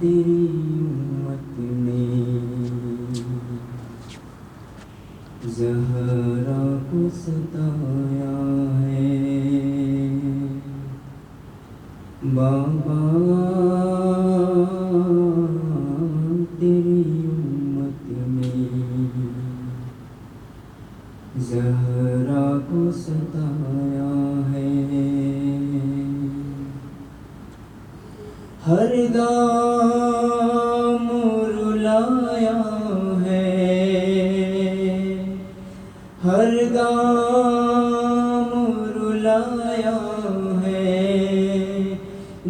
تیری امت نے زہرا کو ستایا ہے بابا، تیری امت نے زہرا کو ستایا ہے۔ ہر گام رلایا ہے، ہر گام رلایا ہے،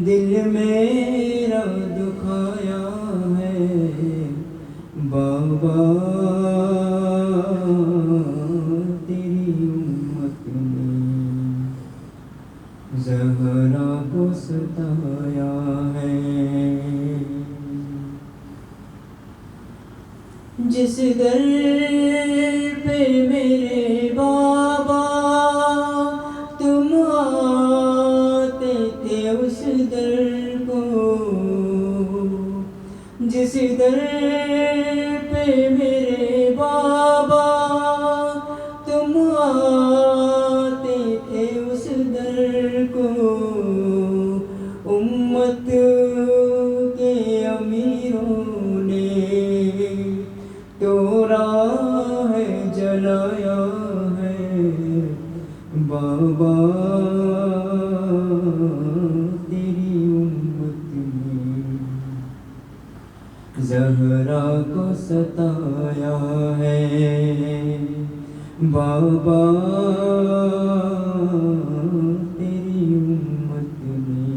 دل میرا دکھایا ہے بابا، تیری امت نے زہرا کو ستایا ہے۔ جس در پہ میرے بابا تم آتے تھے، اس در کو، جس در پہ میرے بابا تم آتے تھے، اس در کو امت کے امیروں نے توڑا ہے، جلایا ہے بابا، تیری امت نے زہرا کو ستایا ہے بابا، تیری امت نے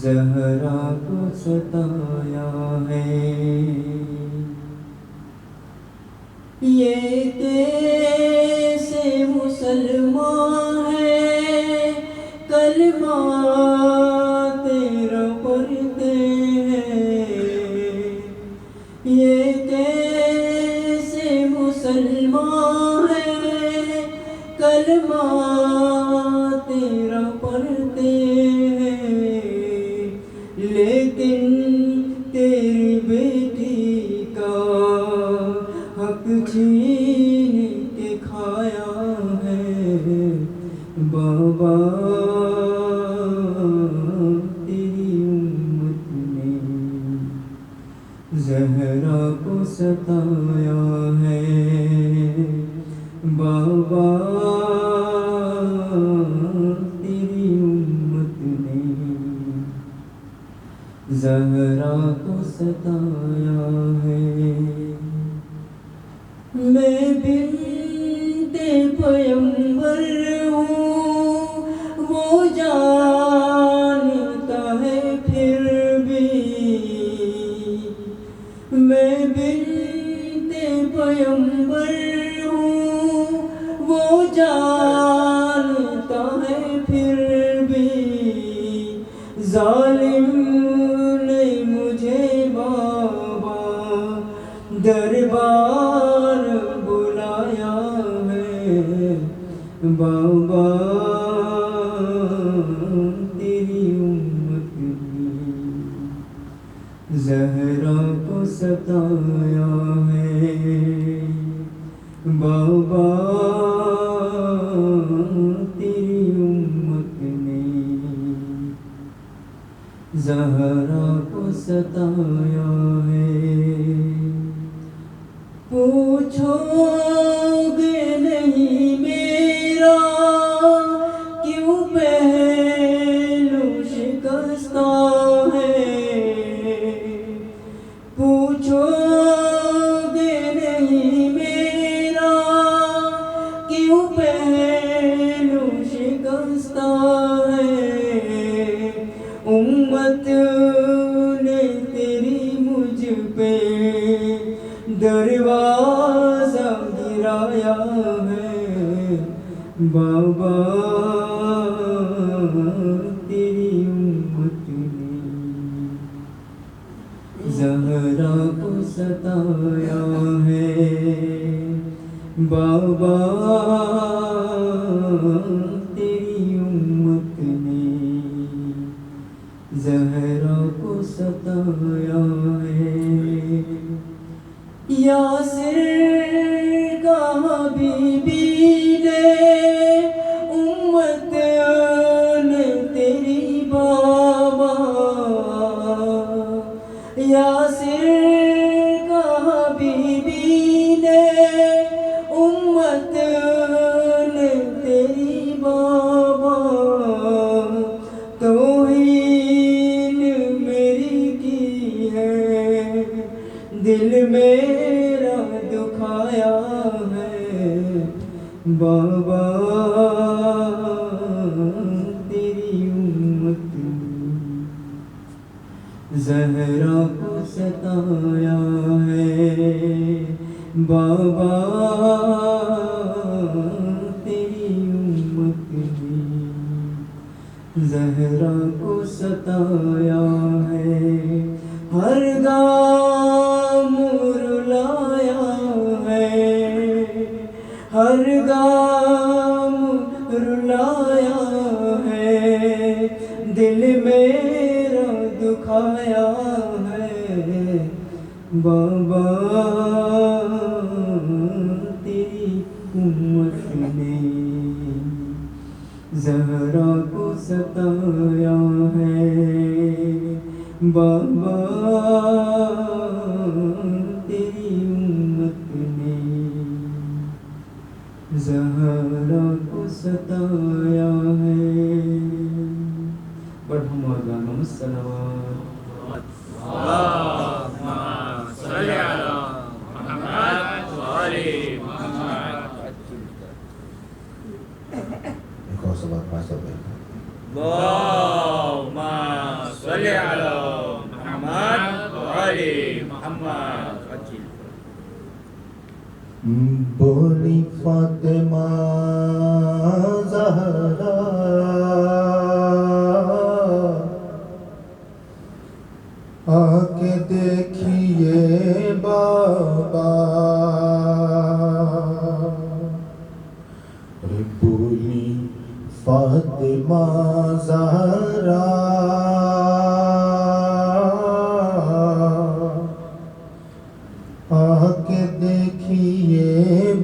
زہرا کو ستایا ہے۔ یہ کیسے مسلمان ہے کلمہ تیرا پڑھتے ہیں، یہ کیسے مسلمان ہے کلمہ تیرا پڑھتے ہیں، لیکن تیری بیٹی کا حق چھین کے کھایا ہے بابا، تیری امت نے زہرا کو ستایا ہے بابا، تیری امت نے زہرا کو ستایا ہے۔ میں بنت پیغمبر ہوں، وہ جانتا ہے پھر بھی، میں بنت پیغمبر ہوں، وہ جانتا ہے پھر بھی، ظالم نے مجھے بابا دربار بلایا ہے بابا، تیری امت نے زہرا کو ستایا ہے بابا، تیری امت نے زہرا کو ستایا ہے۔ پوچھو گے نہیں میرا کیوں پہلو شکستہ ہے، پوچھو گے نہیں میرا کیوں پہلو شکستہ ہے، امت نے تیری مجھ پہ دروازہ گرایا ہے بابا، تیری امت نے زہرا کو ستایا ہے بابا، تیری امت نے زہرا کو ستایا ہے، ہر گام رلایا ہے، ہر گام رلایا ہے، دل میرا دکھایا ہے بابا تیری امت نے زہرا کو ستایا ہے، بابا تیری امت نے زہرا کو ستایا ہے۔ برہم آذان الصلوات اللهم صل على محمد وآل محمد۔ ایک اور سبق پانچ سب میں اللهم صل على محمد وآل محمد۔ بولی فاطمہ زہرا آ کے دیکھیے بابا، بولی فاطمہ زہرا آ کے دیکھیے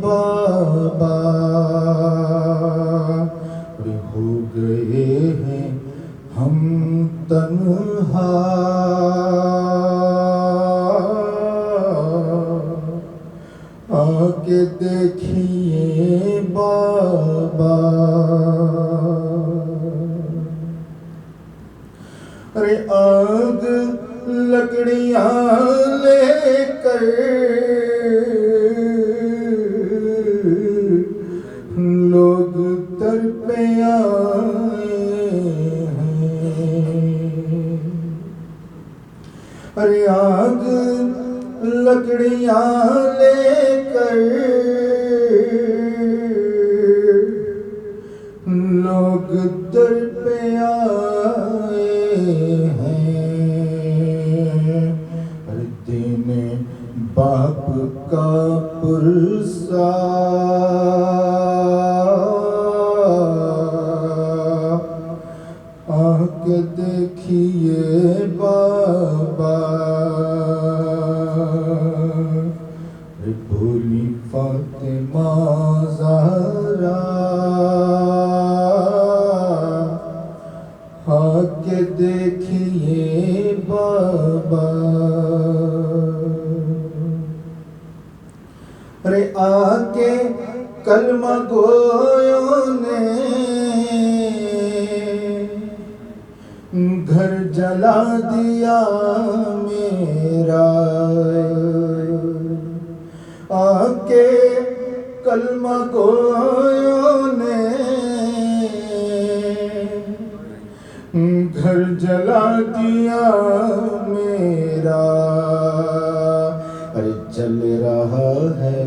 بابا، ہو گئے ہیں ہم تنہا، آ کے دیکھیے بابا، ارے آگ لکڑیاں لے کر لوگ در پہ آئے ہیں، ارے آگ لکڑیاں لے کر لوگ در پہ آئے ہیں، دین باپ کا پرسا آ کے دیکھیے بابا، بھولی فاطمہ زہرا آ کے دیکھیے بابا، ارے آ کے کلمہ گویوں نے گھر جلا دیا میرا، آ کے کلمہ گویوں نے گھر جلا دیا میرا، ارے چل رہا ہے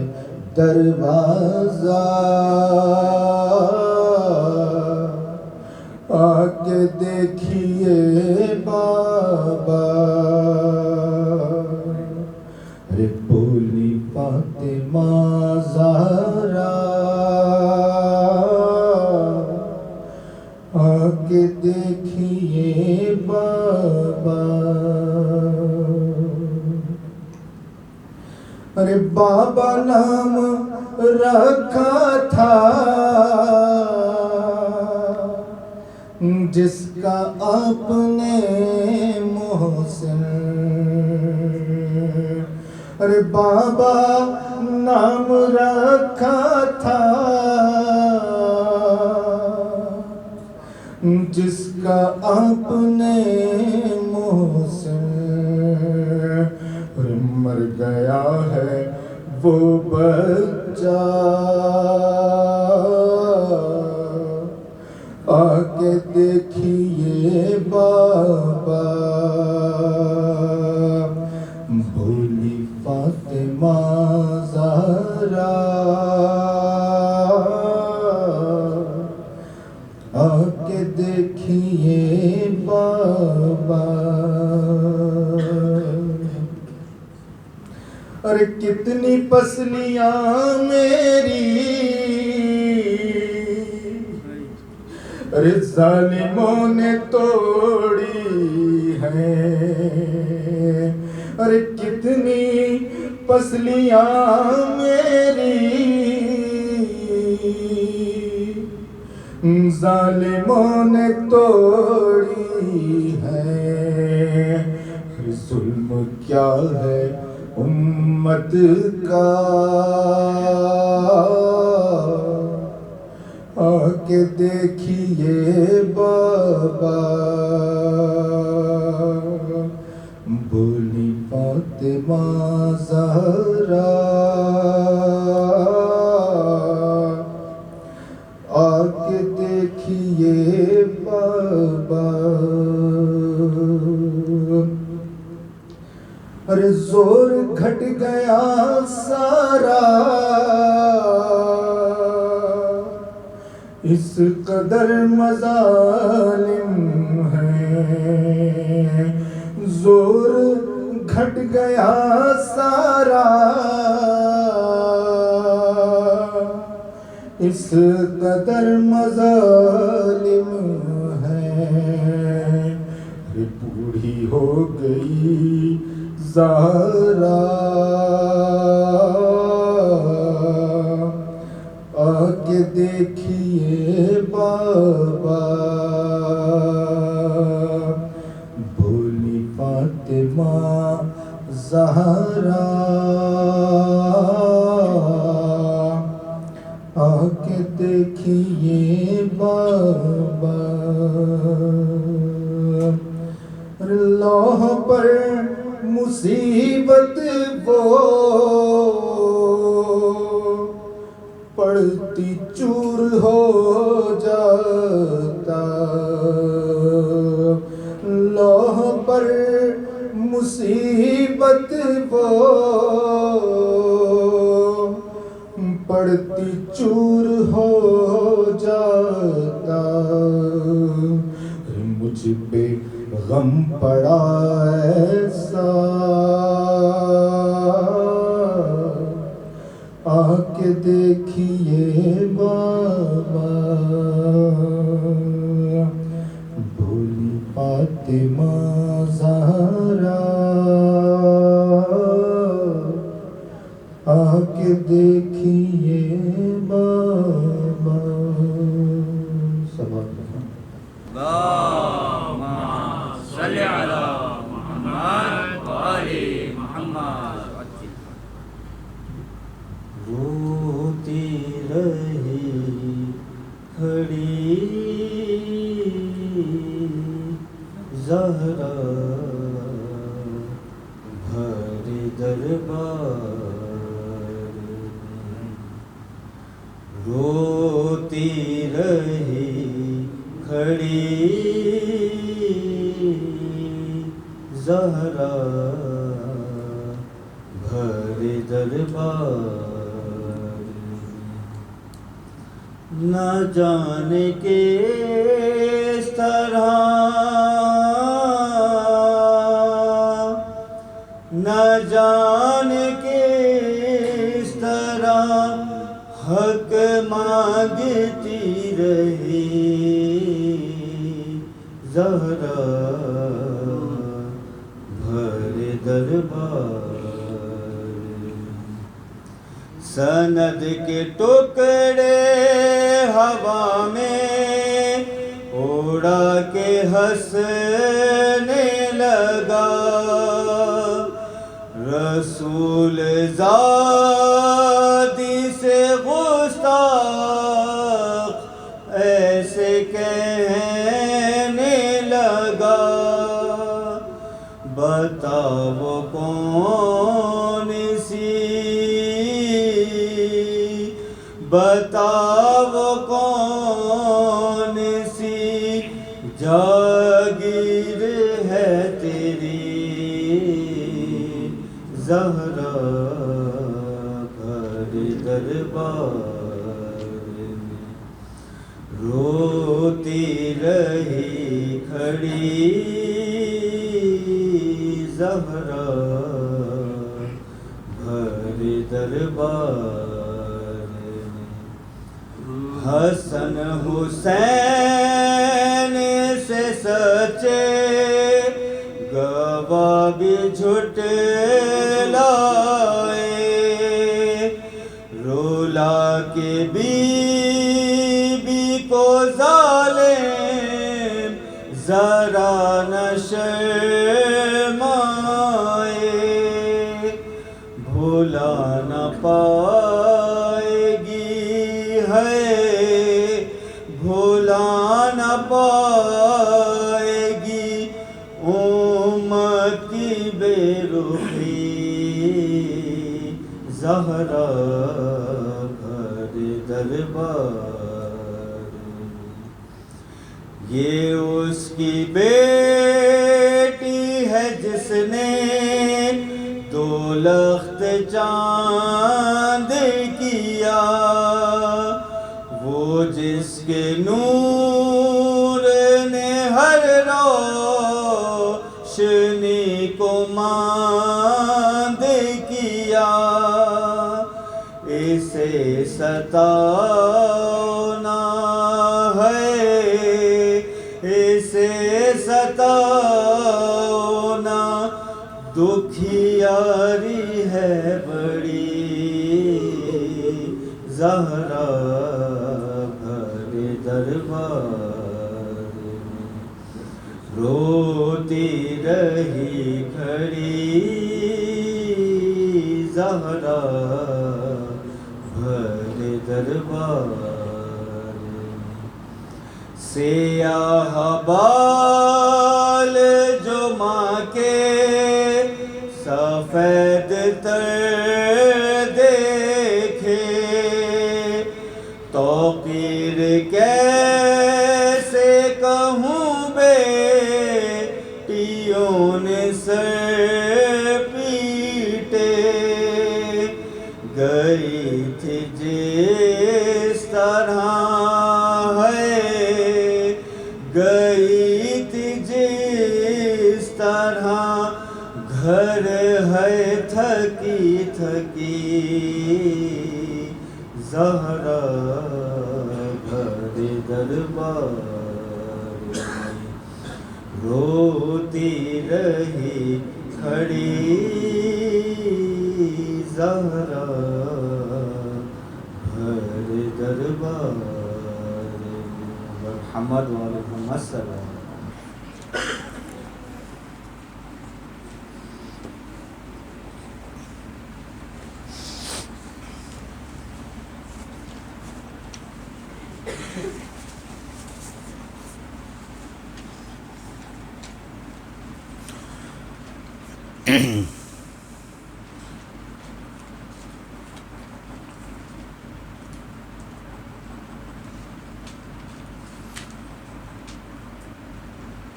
دروازہ آ کے دیکھیے بابا، ارے بولی فاطمہ زہرا آ کے دیکھیے بابا، ارے بابا نام رکھا تھا جس کا آپ نے محسن، ارے بابا نام رکھا تھا جس کا آپ نے محسن، مر گیا ہے وہ بچہ آ کے دیکھیے بابا، بھولی فاطمہ زہرا آ کے دیکھیے بابا ارے کتنی پسلیاں میری ارے ظالموں نے توڑی ہیں ارے کتنی پسلیاں میری ظالموں نے توڑی ہے ظلم کیا ہے امت کا آ کے دیکھیے بابا بولی فاطمہ زہرا آ کے دیکھیے بابا ارے زور گھٹ گیا سارا اس قدر مظالم ہیں زور گھٹ گیا سارا اس قدر مظالم ہیں بوڑھی ہو گئی زہرا آ کے دیکھیے بابا بولی فاطمہ زہرا آ کے دیکھیے بابا لوح پر مصیبت وہ پڑتی چور ہو جاتا لوح پر مصیبت وہ پڑتی چور ہو جاتا مجھ پہ غم پڑا ایسا آ کے دیکھیے بابا بولی فاطمہ زہرا آ کے دیکھیے بابا سبحان اللہم صلی علی محمد و آل محمد روتی رہی کھڑی زہرا بھر دربار روتی رہی کھڑی زہرا بھر دربار نہ جانے کس طرح نہ جانے کس طرح حق مانگتی رہی زہرا بھر دربار سند کے ٹکڑے ہوا میں اڑا کے ہنسنے لگا رسول زادی سے گستاخ ایسے کہنے لگا بتاؤ کون سی بتاؤ کون سی جاگیر ہے تیری زہرا بھر دربار میں روتی روتی رہی کھڑی زہرا بھر دربار میں، حسن حسین سے سچے گواہ بھی جھٹلائے، رولا کے بی کو ظالم ذرا نہ شرمائے، بھولا نہ پائے گی ہے، بھولا نہ پائے گی امت کی بے رخی زہرا بھر دربار، یہ اس کی بیٹی ہے جس نے دو لخت چاند کیا، وہ جس کے نور نے ہر روشنی کو ماند کیا، اسے ستانا ہے، اسے ستانا دکھیاری ہے بڑی، زہرا بھر دربار میں روتی رہی کھڑی زہرا بھر دربار میں، سیاہ بال جو ماں کے سفید تر دیکھے، توقیر کیسے کہوں بیٹیوں نے سر پیٹے، گئی تھی جس طرح ہے، گئی تھی جس طرح گھر ہے تھکی تھکی، زہرا بھر دربار میں روتی رہی کھڑی زہرا بھر دربار میں، محمد وعلیکم السلام۔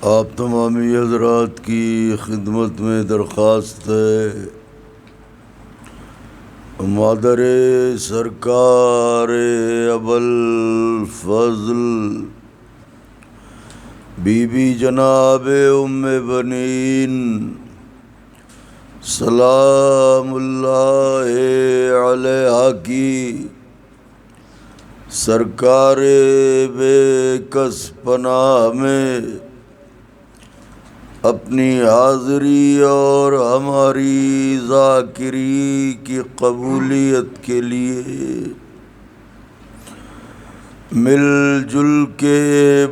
آپ تمامی حضرات کی خدمت میں درخواست ہے، مادر سرکار ابوالفضل بی بی جناب ام بنین سلام اللہ علیہ کی سرکار بے کس پناہ میں اپنی حاضری اور ہماری ذاکری کی قبولیت کے لیے مل جل کے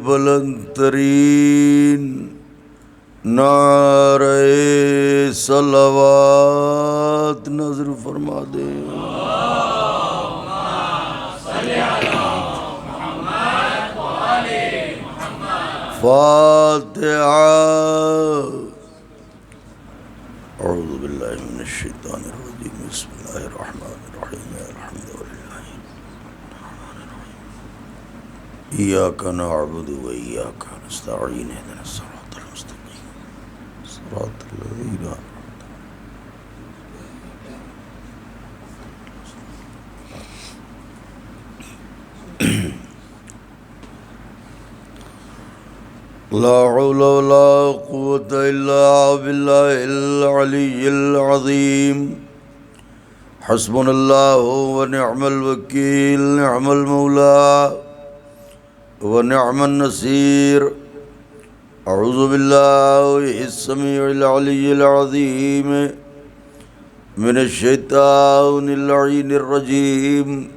بلند ترین نعرہ صلوات نذر فرما دیں۔ فاتحہ۔ اعوذ باللہ من الشیطان الرجیم، بسم اللہ الرحمن الرحیم، الحمدللہ ایاک نعبد و ایاک نستعین، اہدنا الصراط المستقیم صراط الذین لا حول ولا قوة إلا بالله العلي العظيم حسبنا الله ونعم الوكيل نعم المولى ونعم النصير أعوذ بالله السميع العلي العظيم من الشيطان اللعين الرجيم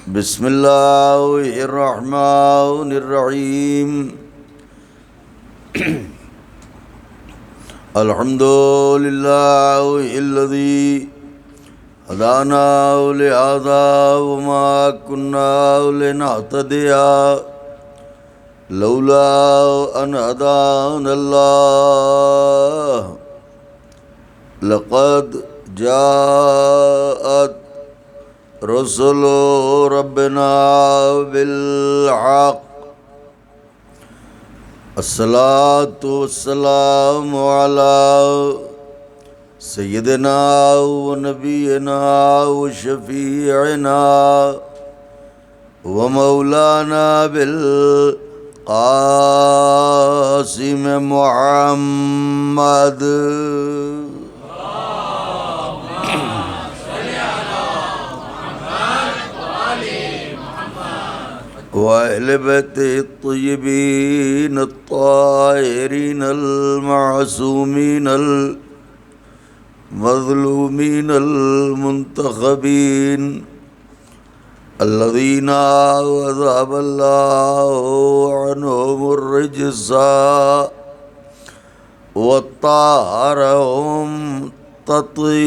بسم الله الرحمن الرحيم الحمد لله الذي هدانا لهذا وما كنا لنهتدي لولا أن هدانا الله لقد جاءت رسل ربنا بالحق الصلاة والسلام على سيدنا ونبينا وشفيعنا ومولانا بالقاسم محمد وأهل بيته الطيبين الطاهرين المعصومين المظلومين المنتخبين الذين أذهب الله عنهم الرجس وطهرهم تطهيرا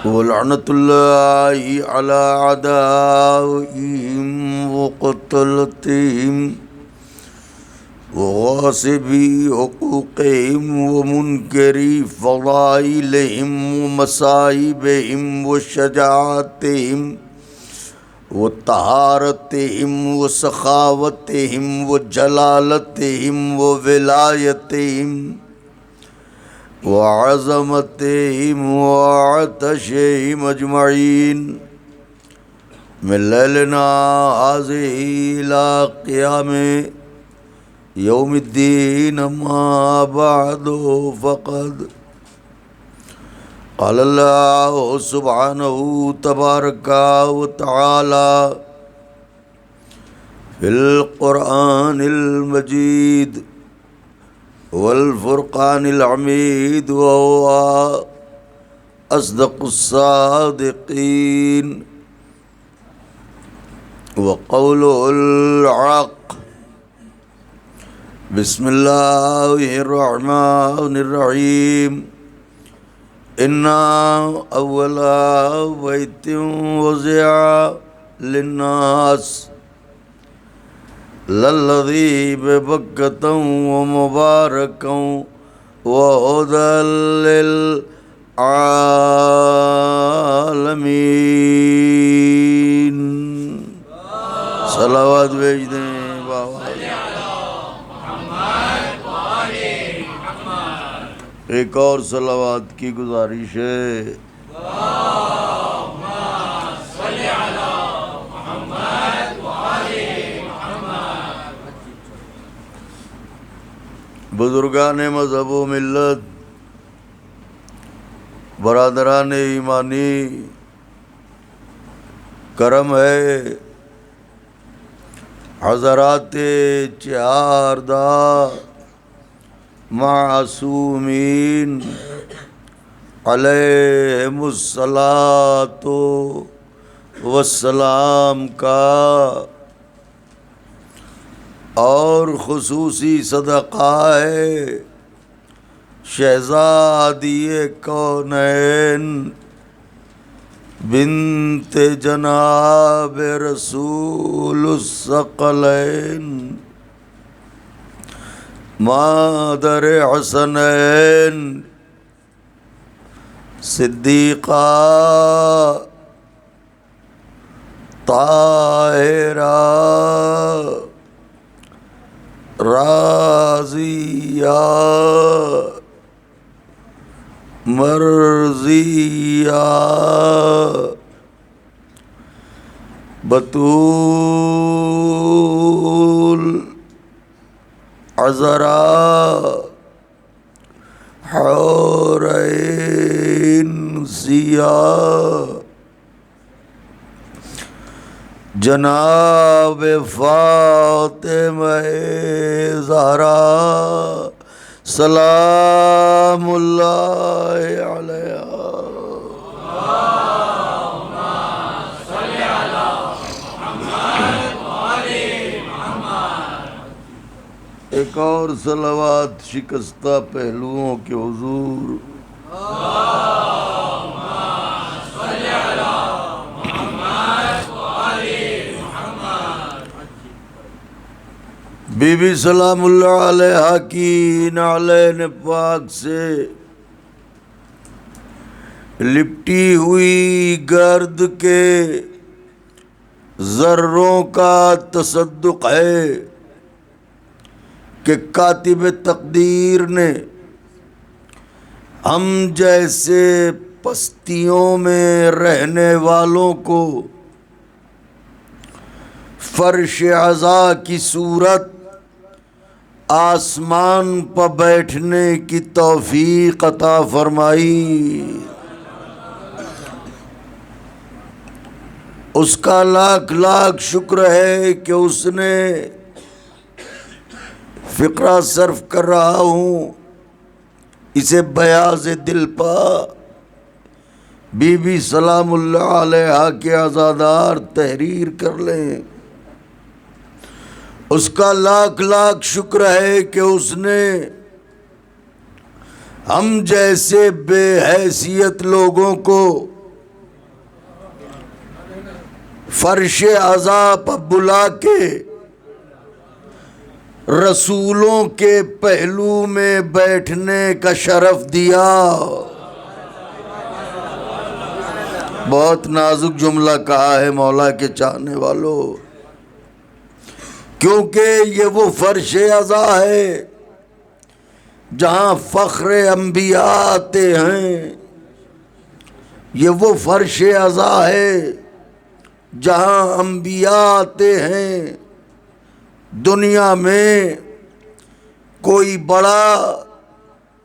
ولعنة الله على أعدائهم وقتلتهم وغاصبي حقوقهم ومنكري فضائلهم ومصائبهم وشجاعتهم وطهارتهم وسخاوتهم وجلالتهم وولايتهم وعظمتهم وعطشهم أجمعين من ليلنا هذه إلى قيام يوم الدين أما بعد فقد قال الله سبحانه تبارك وتعالى في القرآن المجيد والفرقان الحميد وهو أصدق الصادقين وقوله الحق بسم الله الرحمن الرحيم إنا أول بيت وضع للناس للذي ببكة ومباركا وهدى للعالمين صلوات بھیج دیں بابا. ایک اور صلوات کی گزارش ہے. بزرگان مذہب و ملت، برادران ایمانی، کرم ہے حضرات چہاردہ معصومین علیہم الصلاۃ والسلام کا اور خصوصی صدقہ ہے شہزادی کونین بنت جناب رسول الثقلین مادر حسنین صدیقہ طاہرہ راضیہ مرضیہ بطول عذرا حورین سیاہ جناب فاطمہ زہرا سلام اللہ علیہا۔ ایک اور صلوات شکستہ پہلوؤں کے حضور۔ بی بی سلام اللہ علیہا کی نعلین پاک سے لپٹی ہوئی گرد کے ذروں کا تصدق ہے کہ کاتب تقدیر نے ہم جیسے پستیوں میں رہنے والوں کو فرش عزا کی صورت آسمان پر بیٹھنے کی توفیق عطا فرمائی۔ اس کا لاکھ لاکھ شکر ہے کہ اس نے فقرہ صرف کر رہا ہوں اسے بیاض دل پا بی بی سلام اللہ علیہا کے عزادار تحریر کر لیں۔ اس کا لاکھ لاکھ شکر ہے کہ اس نے ہم جیسے بے حیثیت لوگوں کو فرش عزا پر بلا کے رسولوں کے پہلو میں بیٹھنے کا شرف دیا۔ بہت نازک جملہ کہا ہے مولا کے چاہنے والوں، کیونکہ یہ وہ فرش عزا ہے جہاں فخر انبیاء آتے ہیں، یہ وہ فرش عزا ہے جہاں انبیاء آتے ہیں۔ دنیا میں کوئی بڑا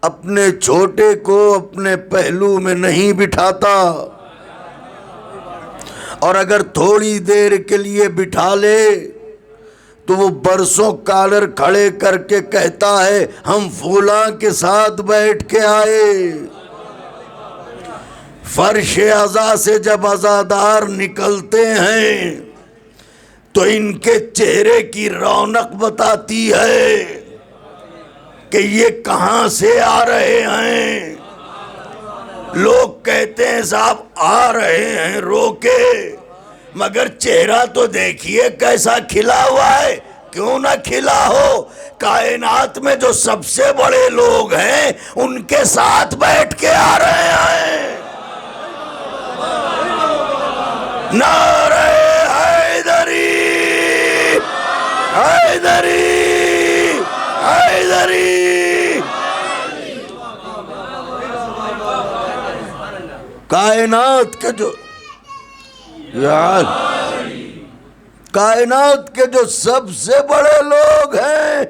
اپنے چھوٹے کو اپنے پہلو میں نہیں بٹھاتا، اور اگر تھوڑی دیر کے لیے بٹھا لے تو وہ برسوں کالر کھڑے کر کے کہتا ہے ہم فلاں کے ساتھ بیٹھ کے آئے۔ فرش عزا سے جب عزادار نکلتے ہیں تو ان کے چہرے کی رونق بتاتی ہے کہ یہ کہاں سے آ رہے ہیں۔ لوگ کہتے ہیں صاحب آ رہے ہیں روکے، مگر چہرہ تو دیکھیے کیسا کھلا ہوا ہے۔ کیوں نہ کھلا ہو، کائنات میں جو سب سے بڑے لوگ ہیں ان کے ساتھ بیٹھ کے آ رہے ہیں۔ نعرہ حیدری حیدری حیدری۔ کائنات کے جو سب سے بڑے لوگ ہیں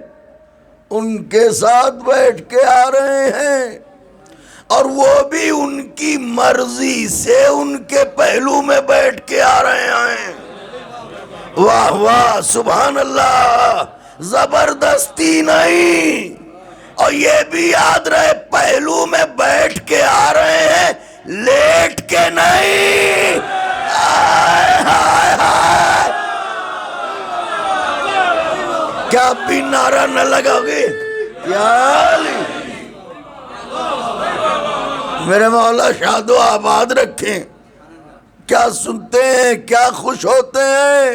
ان کے ساتھ بیٹھ کے آ رہے ہیں، اور وہ بھی ان کی مرضی سے ان کے پہلو میں بیٹھ کے آ رہے ہیں۔ واہ واہ سبحان اللہ، زبردستی نہیں، اور یہ بھی یاد رہے پہلو میں بیٹھ کے آ رہے ہیں، لیٹ کے نہیں۔ آئے ہائے ہائے، کیا بھی نعرہ نہ لگاؤ گے؟ یا علی میرے مولا شاد و آباد رکھیں۔ کیا سنتے ہیں، کیا خوش ہوتے ہیں؟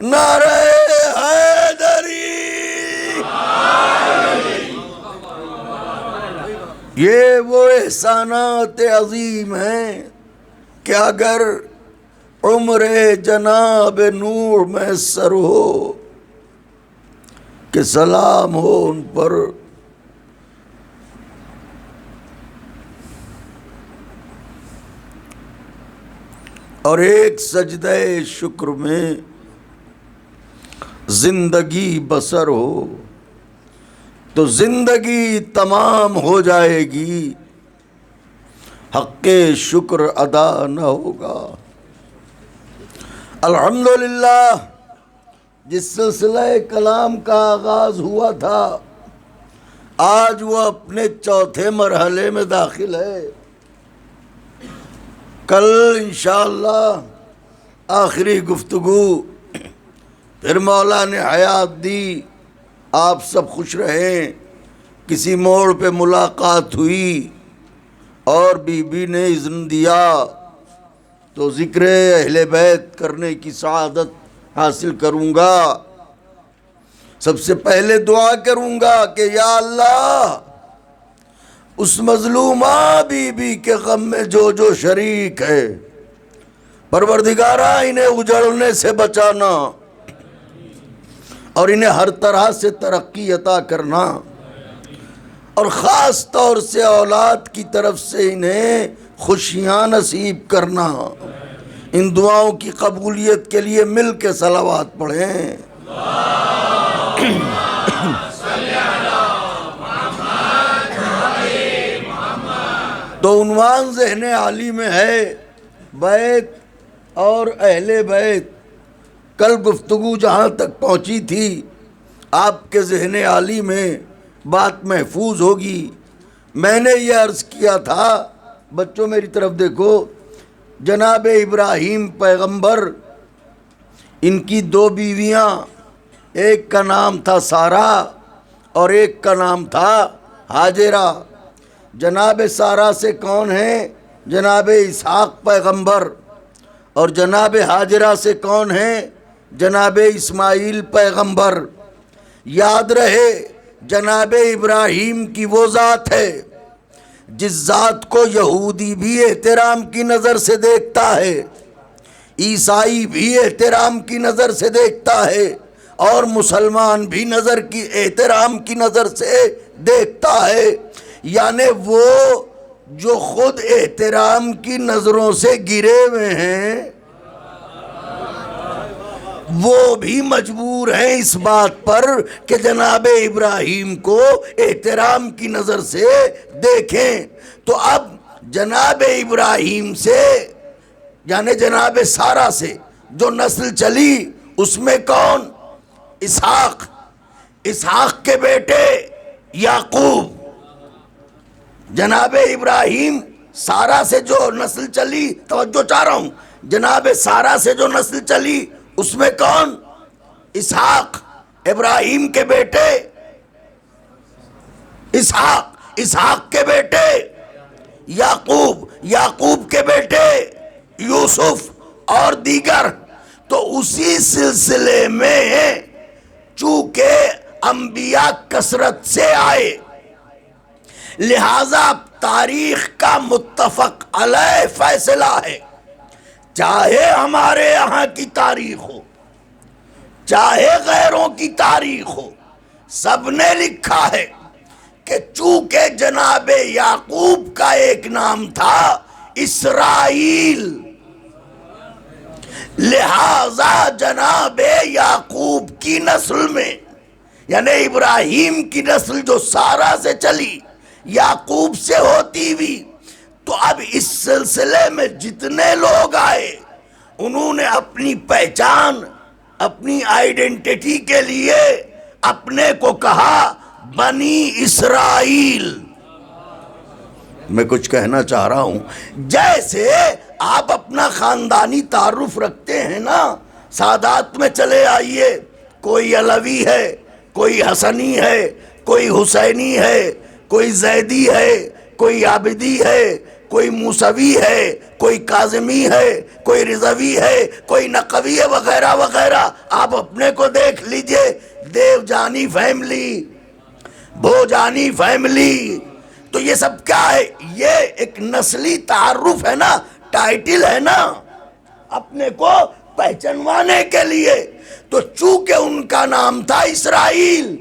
نعرہ حیدری۔ یہ وہ احسانات عظیم ہیں کہ اگر عمر جناب نور میسر ہو کہ سلام ہو ان پر۔ اور ایک سجدہ شکر میں زندگی بسر ہو تو زندگی تمام ہو جائے گی، حق شکر ادا نہ ہوگا۔ الحمدللہ جس سلسلہ کلام کا آغاز ہوا تھا آج وہ اپنے چوتھے مرحلے میں داخل ہے۔ کل انشاءاللہ آخری گفتگو، پھر مولا نے حیات دی، آپ سب خوش رہیں۔ کسی موڑ پہ ملاقات ہوئی اور بی بی نے اذن دیا تو ذکر اہل بیت کرنے کی سعادت حاصل کروں گا۔ سب سے پہلے دعا کروں گا کہ یا اللہ اس مظلومہ بی بی کے غم میں جو جو شریک ہے، پروردگارہ انہیں اجڑنے سے بچانا اور انہیں ہر طرح سے ترقی عطا کرنا، اور خاص طور سے اولاد کی طرف سے انہیں خوشیاں نصیب کرنا۔ ان دعاؤں کی قبولیت کے لیے مل کے صلوات پڑھیں۔ تو عنوان ذہن عالی میں ہے بیت اور اہل بیت۔ کل گفتگو جہاں تک پہنچی تھی آپ کے ذہن عالی میں بات محفوظ ہوگی۔ میں نے یہ عرض کیا تھا، بچوں میری طرف دیکھو، جناب ابراہیم پیغمبر، ان کی دو بیویاں، ایک کا نام تھا سارا اور ایک کا نام تھا ہاجرہ۔ جناب سارا سے کون ہیں؟ جناب اسحاق پیغمبر۔ اور جناب ہاجرہ سے کون ہیں؟ جناب اسماعیل پیغمبر۔ یاد رہے جناب ابراہیم کی وہ ذات ہے جس ذات کو یہودی بھی احترام کی نظر سے دیکھتا ہے، عیسائی بھی احترام کی نظر سے دیکھتا ہے، اور مسلمان بھی احترام کی نظر سے دیکھتا ہے۔ یعنی وہ جو خود احترام کی نظروں سے گرے ہوئے ہیں وہ بھی مجبور ہیں اس بات پر کہ جناب ابراہیم کو احترام کی نظر سے دیکھیں۔ تو اب جناب ابراہیم سے یعنی جناب سارا سے جو نسل چلی اس میں کون؟ اسحاق، اسحاق کے بیٹے یعقوب۔ جناب ابراہیم سارا سے جو نسل چلی، توجہ چاہ رہا ہوں، جناب سارا سے جو نسل چلی اس میں کون؟ اسحاق، ابراہیم کے بیٹے اسحاق، اسحاق کے بیٹے یعقوب، یعقوب کے بیٹے یوسف اور دیگر۔ تو اسی سلسلے میں چونکہ انبیاء کثرت سے آئے لہذا تاریخ کا متفق علیہ فیصلہ ہے، چاہے ہمارے یہاں کی تاریخ ہو چاہے غیروں کی تاریخ ہو، سب نے لکھا ہے کہ چونکہ جناب یعقوب کا ایک نام تھا اسرائیل، لہذا جناب یعقوب کی نسل میں یعنی ابراہیم کی نسل جو سارا سے چلی یعقوب سے ہوتی ہوئی، تو اب اس سلسلے میں جتنے لوگ آئے انہوں نے اپنی پہچان، اپنی آئیڈینٹی کے لیے اپنے کو کہا بنی اسرائیل۔ میں کچھ کہنا چاہ رہا ہوں، جیسے آپ اپنا خاندانی تعارف رکھتے ہیں نا، سادات میں چلے آئیے، کوئی علوی ہے، کوئی حسنی ہے، کوئی حسینی ہے، کوئی زیدی ہے، کوئی عابدی ہے، کوئی موسوی ہے، کوئی کاظمی ہے، کوئی رضوی ہے، کوئی نقوی ہے، وغیرہ وغیرہ۔ آپ اپنے کو دیکھ لیجئے، دیو جانی فیملی، بھوجانی فیملی، تو یہ سب کیا ہے؟ یہ ایک نسلی تعارف ہے نا، ٹائٹل ہے نا، اپنے کو پہچانوانے کے لیے۔ تو چونکہ ان کا نام تھا اسرائیل،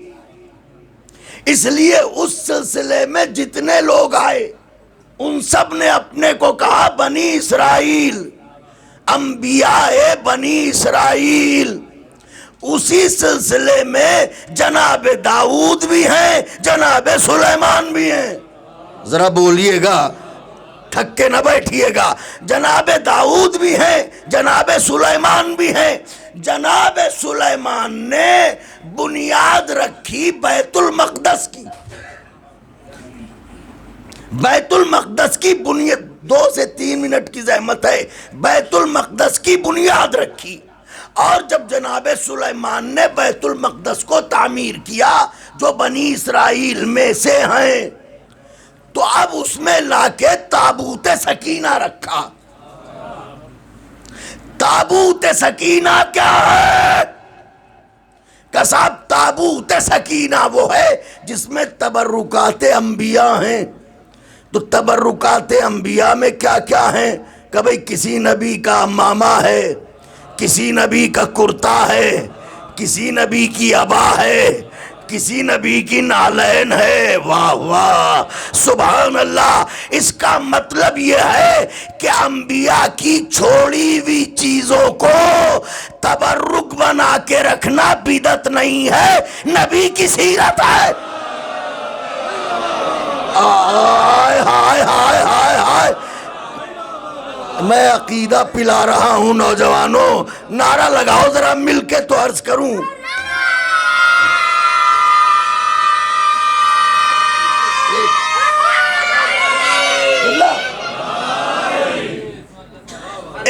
اس لیے اس سلسلے میں جتنے لوگ آئے ان سب نے اپنے کو کہا بنی اسرائیل۔ انبیاء بنی اسرائیل، اسی سلسلے میں جناب داؤد بھی ہیں، جناب سلیمان بھی ہیں. ذرا بولیے گا، تھک کے نہ بیٹھیے گا. جناب داؤد بھی ہیں، جناب سلیمان بھی ہیں. جناب سلیمان نے بنیاد رکھی بیت المقدس کی. بیت المقدس کی بنیاد 2 سے 3 منٹ کی زحمت ہے. بیت المقدس کی بنیاد رکھی، اور جب جناب سلیمان نے بیت المقدس کو تعمیر کیا جو بنی اسرائیل میں سے ہیں، تو اب اس میں لا کے تابوت سکینہ رکھا. تابوت سکینہ کیا ہے؟ کہ صاحب تابوت سکینہ وہ ہے جس میں تبرکات انبیاء ہیں. تو تبرکات انبیاء میں کیا کیا ہیں؟ کہ بھئی کسی نبی کا عمامہ ہے، کسی نبی کا کرتا ہے، کسی نبی کی عبا ہے، کسی نبی کی نالین ہے. واہ واہ سبحان اللہ. اس کا مطلب یہ ہے کہ انبیاء کی چھوڑی ہوئی چیزوں کو تبرک بنا کے رکھنا بدعت نہیں ہے، نبی کی سیرت ہے. ہائے ہائے ہائے ہائے ہائے. میں عقیدہ پلا رہا ہوں نوجوانوں، نعرہ لگاؤ ذرا مل کے تو عرض کروں.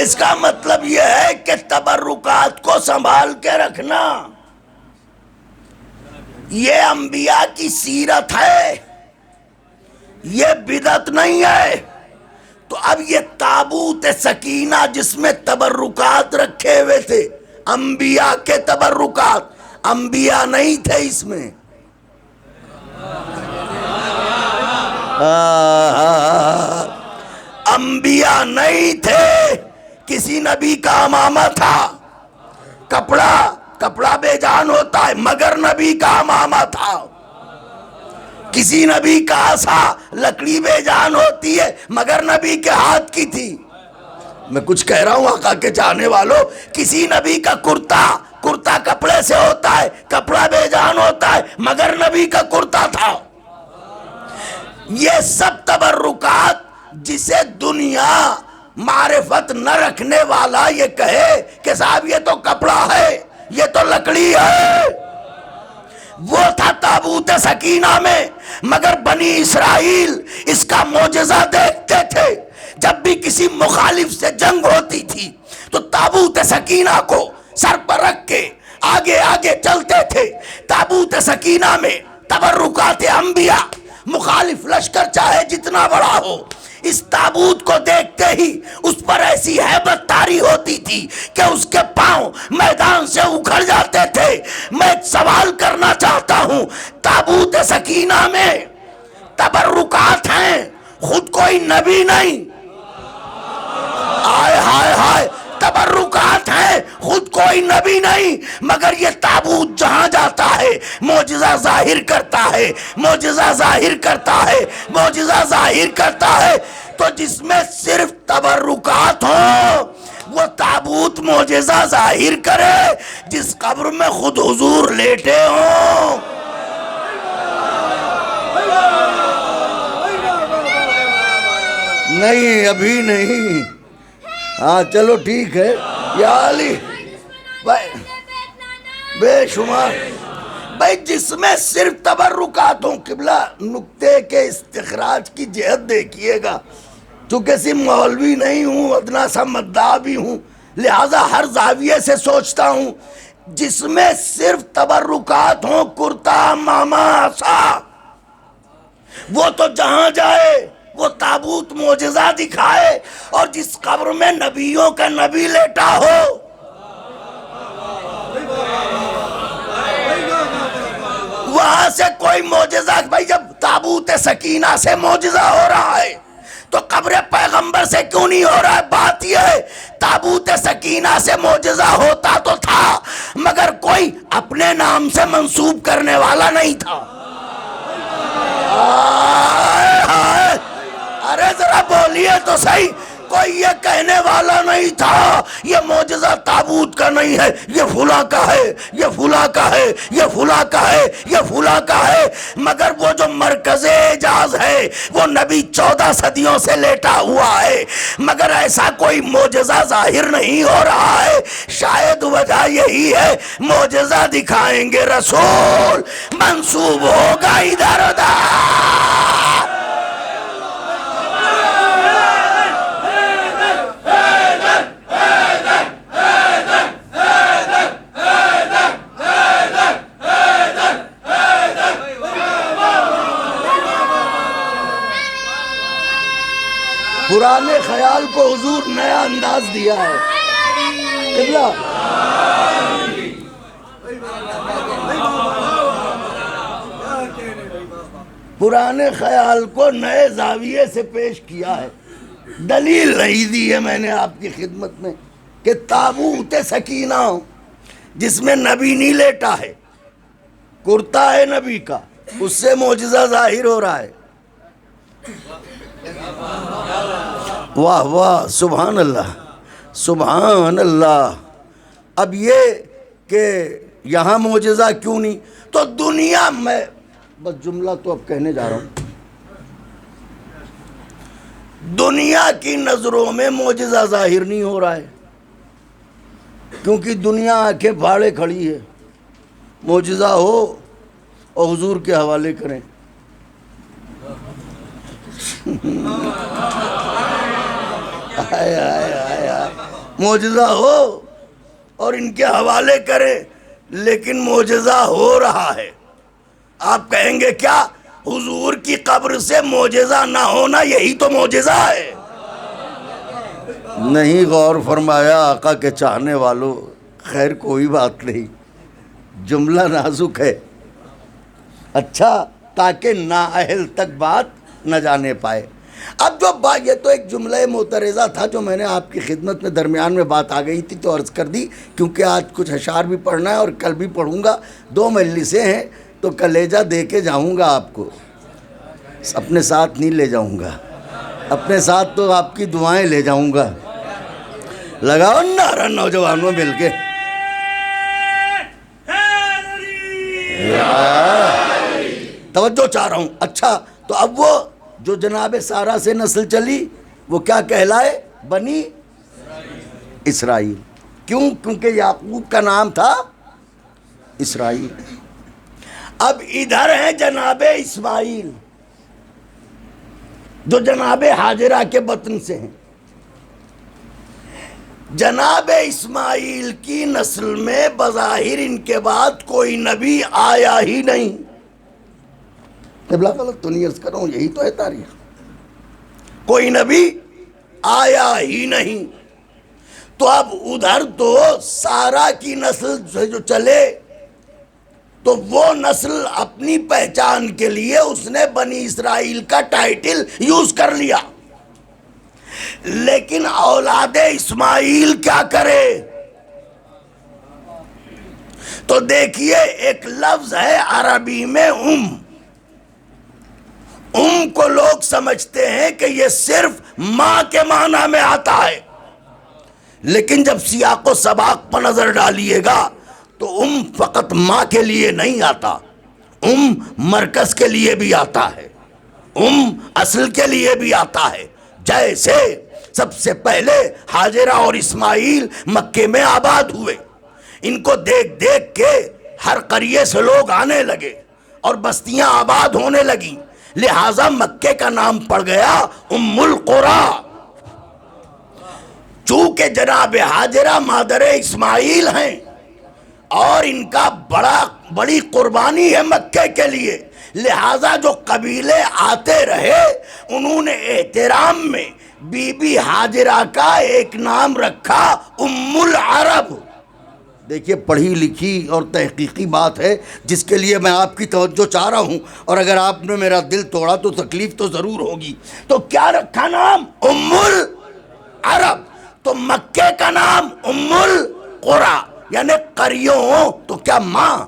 اس کا مطلب یہ ہے کہ تبرکات کو سنبھال کے رکھنا یہ انبیاء کی سیرت ہے، یہ بدعت نہیں ہے. تو اب یہ تابوت سکینہ جس میں تبرکات رکھے ہوئے تھے، انبیاء کے تبرکات، انبیاء نہیں تھے اس میں. انبیاء نہیں تھے. کسی نبی کا عمامہ تھا، کپڑا بے جان ہوتا ہے مگر نبی کا عمامہ تھا. کسی نبی کا عصا، لکڑی بے جان ہوتی ہے مگر نبی کے ہاتھ کی تھی. میں کچھ کہہ رہا ہوں آقا کے چاہنے والوں. کسی نبی کا کرتا کپڑے سے ہوتا ہے، کپڑا بے جان ہوتا ہے مگر نبی کا کرتا تھا. یہ سب تبرکات جسے دنیا معرفت نہ رکھنے والا یہ کہے کہ صاحب یہ تو کپڑا ہے، یہ تو لکڑی ہے، وہ تھا تابوت سکینہ میں. مگر بنی اسرائیل اس کا معجزہ دیکھتے تھے. جب بھی کسی مخالف سے جنگ ہوتی تھی تو تابوت سکینہ کو سر پر رکھ کے آگے آگے چلتے تھے. تابوت سکینہ میں تبرکات انبیاء، مخالف لشکر چاہے جتنا بڑا ہو، اس تابوت کو دیکھتے ہی اس پر ایسی ہیبت طاری ہوتی تھی کہ اس کے پاؤں میدان سے اکھڑ جاتے تھے. میں ایک سوال کرنا چاہتا ہوں، تابوت سکینہ میں تبرکات ہیں، خود کوئی نبی نہیں. آئے ہائے ہائے، تبرکات ہیں، خود کوئی نبی نہیں، مگر یہ تابوت جہاں جاتا ہے معجزہ ظاہر کرتا ہے، معجزہ ظاہر کرتا ہے، معجزہ ظاہر کرتا ہے. تو جس میں صرف تبرکات ہوں وہ تابوت معجزہ ظاہر کرے. جس قبر میں خود حضور لیٹے ہوں نہیں، ابھی نہیں. ہاں چلو ٹھیک ہے یا علی بے شمار. بھائی جس میں صرف تبرکات ہوں، قبلہ نقطے کے استخراج کی جہت دیکھیے گا. چونکہ صرف مولوی نہیں ہوں، ادنا سا مدعا بھی ہوں، لہذا ہر زاویے سے سوچتا ہوں جس میں صرف تبرکات ہوں، کرتا ماما عصا، وہ تو جہاں جائے وہ تابوت معجزہ دکھائے. اور جس قبر میں نبیوں کا نبی لیٹا ہو، وہاں سے کوئی معجزہ. بھائی جب تابوت سکینہ سے معجزہ ہو رہا ہے تو قبر پیغمبر سے کیوں نہیں ہو رہا ہے؟ بات یہ ہے تابوت سکینہ سے معجزہ ہوتا تو تھا مگر کوئی اپنے نام سے منسوب کرنے والا نہیں تھا. ارے ذرا بولیے تو صحیح. کوئی یہ کہنے والا نہیں تھا یہ معجزہ تابوت کا نہیں ہے، یہ فلاں کا ہے، یہ فلاں کا ہے، یہ فلاں کا ہے، یہ فلاں کا ہے، مگر وہ جو مرکز اعجاز ہے وہ نبی 14 صدیوں سے لیٹا ہوا ہے، مگر ایسا کوئی معجزہ ظاہر نہیں ہو رہا ہے۔ شاید وجہ یہی ہے معجزہ دکھائیں گے رسول منسوب ہوگا ادھر ادھر۔ پرانے خیال کو حضور نیا انداز دیا ہے۔ قبلہ پرانے خیال کو نئے زاویے سے پیش کیا ہے۔ دلیل نہیں دی ہے میں نے آپ کی خدمت میں کہ تابوت سکینہ جس میں نبی نہیں لیٹا ہے، کرتا ہے نبی کا، اس سے معجزہ ظاہر ہو رہا ہے۔ واہ واہ، سبحان اللہ سبحان اللہ۔ اب یہ کہ یہاں معجزہ کیوں نہیں، تو دنیا میں بس جملہ تو اب کہنے جا رہا ہوں، دنیا کی نظروں میں معجزہ ظاہر نہیں ہو رہا ہے، کیونکہ دنیا آنکھیں پھاڑے کھڑی ہے۔ معجزہ ہو اور حضور کے حوالے کریں۔ آئے آئے آئے آئے، معجزہ ہو اور ان کے حوالے کریں، لیکن معجزہ ہو رہا ہے۔ آپ کہیں گے کیا حضور کی قبر سے معجزہ نہ ہونا یہی تو معجزہ ہے؟ نہیں غور فرمایا آقا کے چاہنے والوں، خیر کوئی بات نہیں، جملہ نازک ہے، اچھا تاکہ نااہل تک بات نہ جانے پائے۔ اب جو بات، یہ تو ایک جملہ معترضہ تھا جو میں نے آپ کی خدمت میں درمیان میں بات آ گئی تھی تو عرض کر دی، کیونکہ آج کچھ اشعار بھی پڑھنا ہے اور کل بھی پڑھوں گا، 2 مجلسیں ہیں تو کلیجہ دے کے جاؤں گا آپ کو، اپنے ساتھ نہیں لے جاؤں گا، اپنے ساتھ تو آپ کی دعائیں لے جاؤں گا۔ لگاؤ نعرہ نوجوانوں مل کے، توجہ چاہ رہا ہوں۔ اچھا تو اب وہ جو جناب سارہ سے نسل چلی وہ کیا کہلائے؟ بنی اسرائیل۔ کیوں؟ کیونکہ یعقوب کا نام تھا اسرائیل۔ اب ادھر ہیں جناب اسماعیل جو جناب ہاجرہ کے بطن سے ہیں۔ جناب اسماعیل کی نسل میں بظاہر ان کے بعد کوئی نبی آیا ہی نہیں۔ قبلہ غلط تو نہیں عرض کر رہا ہوں، یہی تو ہے تاریخ، کوئی نبی آیا ہی نہیں۔ تو اب ادھر تو سارہ کی نسل سے جو چلے تو وہ نسل اپنی پہچان کے لیے اس نے بنی اسرائیل کا ٹائٹل یوز کر لیا، لیکن اولاد اسماعیل کیا کرے؟ تو دیکھیے ایک لفظ ہے عربی میں ام کو لوگ سمجھتے ہیں کہ یہ صرف ماں کے معنی میں آتا ہے، لیکن جب سیاق و سباق پر نظر ڈالیے گا تو فقط ماں کے لیے نہیں آتا، مرکز کے لیے بھی آتا ہے، اصل کے لیے بھی آتا ہے۔ جیسے سب سے پہلے ہاجرہ اور اسماعیل مکے میں آباد ہوئے، ان کو دیکھ دیکھ کے ہر قریے سے لوگ آنے لگے اور بستیاں آباد ہونے لگیں، لہٰذا مکے کا نام پڑ گیا ام القریٰ۔ چونکہ جناب ہاجرہ مادر اسماعیل ہیں اور ان کا بڑی قربانی ہے مکے کے لیے، لہٰذا جو قبیلے آتے رہے انہوں نے احترام میں بی بی ہاجرہ کا ایک نام رکھا ام العرب۔ دیکھیے پڑھی لکھی اور تحقیقی بات ہے جس کے لیے میں آپ کی توجہ چاہ رہا ہوں، اور اگر آپ نے میرا دل توڑا تو تکلیف تو ضرور ہوگی۔ تو کیا رکھا نام؟ ام العرب۔ تو مکے کا نام ام القریٰ، یعنی قریوں، تو کیا ماں؟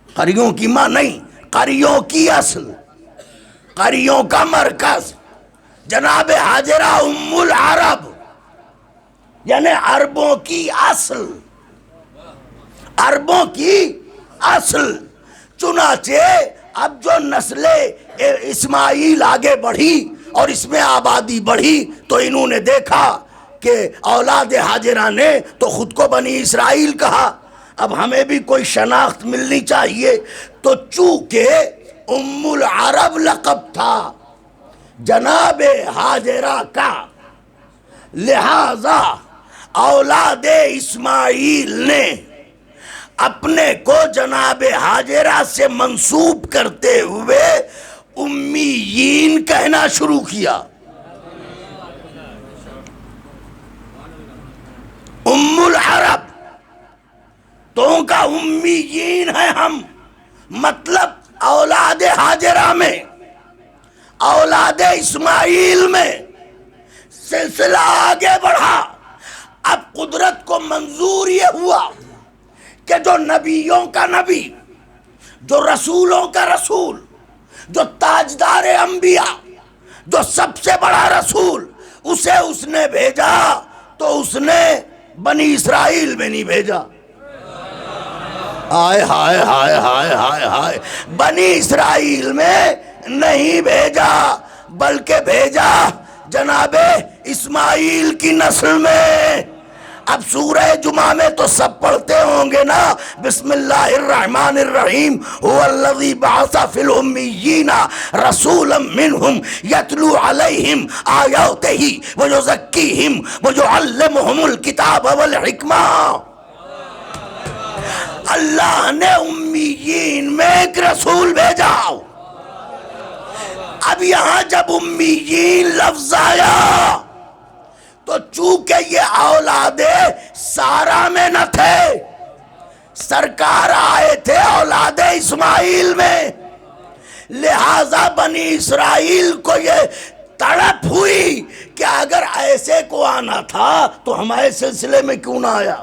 قریوں کی ماں نہیں، قریوں کی اصل، قریوں کا مرکز، جناب حاجرہ ام العرب یعنی عربوں کی اصل، عربوں کی اصل۔ چنانچہ اب جو نسل اسماعیل آگے بڑھی اور اس میں آبادی بڑھی تو انہوں نے دیکھا کہ اولاد حاجرہ نے تو خود کو بنی اسرائیل کہا، اب ہمیں بھی کوئی شناخت ملنی چاہیے، تو چونکہ ام العرب لقب تھا جناب حاجرہ کا، لہذا اولاد اسماعیل نے اپنے کو جناب حاجرہ سے منسوب کرتے ہوئے امیین کہنا شروع کیا۔ ام العرب تو ان کا امیین ہے ہم، مطلب اولاد حاجرہ میں، اولاد اسماعیل میں سلسلہ آگے بڑھا۔ اب قدرت کو منظور یہ ہوا کہ جو نبیوں کا نبی، جو رسولوں کا رسول، جو تاجدار انبیاء، جو سب سے بڑا رسول، اسے اس نے بھیجا تو اس نے بنی اسرائیل میں نہیں بھیجا۔ ہائے ہائے ہائے ہائے ہائے ہائے، بنی اسرائیل میں نہیں بھیجا بلکہ بھیجا جناب اسماعیل کی نسل میں۔ اب سورہ جمعہ میں تو سب پڑھتے ہوں گے نا، بسم اللہ الرحمن الرحیم، هو الذی بعث فی الامیین رسولا منہم یتلو علیہم آیاتہ ویزکیہم ویعلمہم الکتاب والحکمہ۔ اللہ نے امیین میں ایک رسول بھیجا۔ اب یہاں جب امیین لفظ آیا تو چونکہ یہ اولاد سارا میں نہ تھے، سرکار آئے تھے اولاد اسماعیل میں، لہذا بنی اسرائیل کو یہ تڑپ ہوئی کہ اگر ایسے کو آنا تھا تو ہمارے سلسلے میں کیوں نہ آیا؟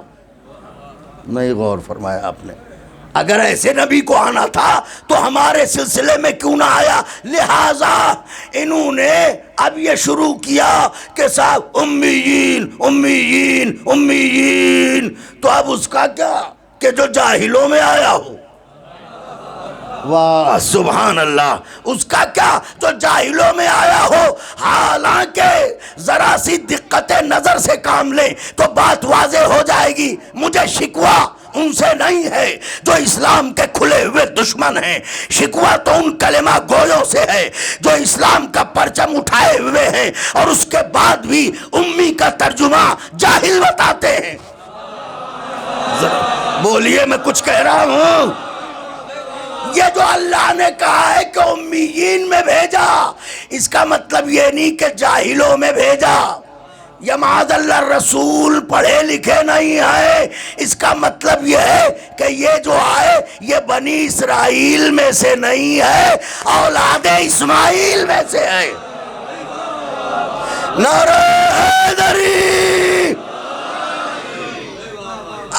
نہیں غور فرمایا آپ نے، اگر ایسے نبی کو آنا تھا تو ہمارے سلسلے میں کیوں نہ آیا؟ لہذا انہوں نے اب یہ شروع کیا کہ صاحب امیین امیین امیین، تو اب اس کا کیا کہ جو جاہلوں میں آیا ہو، واہ سبحان اللہ، اس کا کیا جو جاہلوں میں آیا ہو۔ حالانکہ ذرا سی دقت نظر سے کام لیں تو بات واضح ہو جائے گی۔ مجھے شکوہ ان سے نہیں ہے جو اسلام کے کھلے ہوئے دشمن ہیں، شکوہ تو ان کلمہ گویوں سے ہے جو اسلام کا پرچم اٹھائے ہوئے ہیں اور اس کے بعد بھی امی کا ترجمہ جاہل بتاتے ہیں۔ بولیے میں کچھ کہہ رہا ہوں۔ یہ جو اللہ نے کہا ہے کہ امیین میں بھیجا، اس کا مطلب یہ نہیں کہ جاہلوں میں بھیجا، یا معاذ اللہ رسول پڑھے لکھے نہیں آئے، اس کا مطلب یہ ہے کہ یہ جو آئے یہ بنی اسرائیل میں سے نہیں ہے، اولاد اسماعیل میں سے ہے۔ نعرہ حیدری۔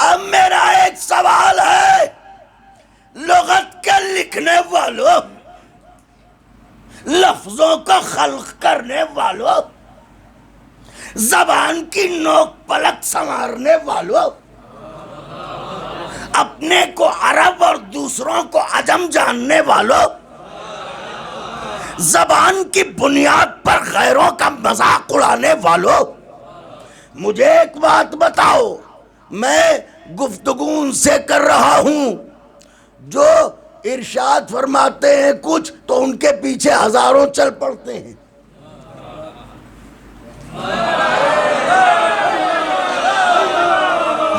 اب میرا ایک سوال ہے، لغت کے لکھنے والوں، لفظوں کا خلق کرنے والوں، زبان کی نوک پلک سنوارنے والوں، اپنے کو عرب اور دوسروں کو عجم جاننے والوں، زبان کی بنیاد پر غیروں کا مذاق اڑانے والوں، مجھے ایک بات بتاؤ، میں گفتگو ان سے کر رہا ہوں جو ارشاد فرماتے ہیں کچھ تو ان کے پیچھے ہزاروں چل پڑتے ہیں۔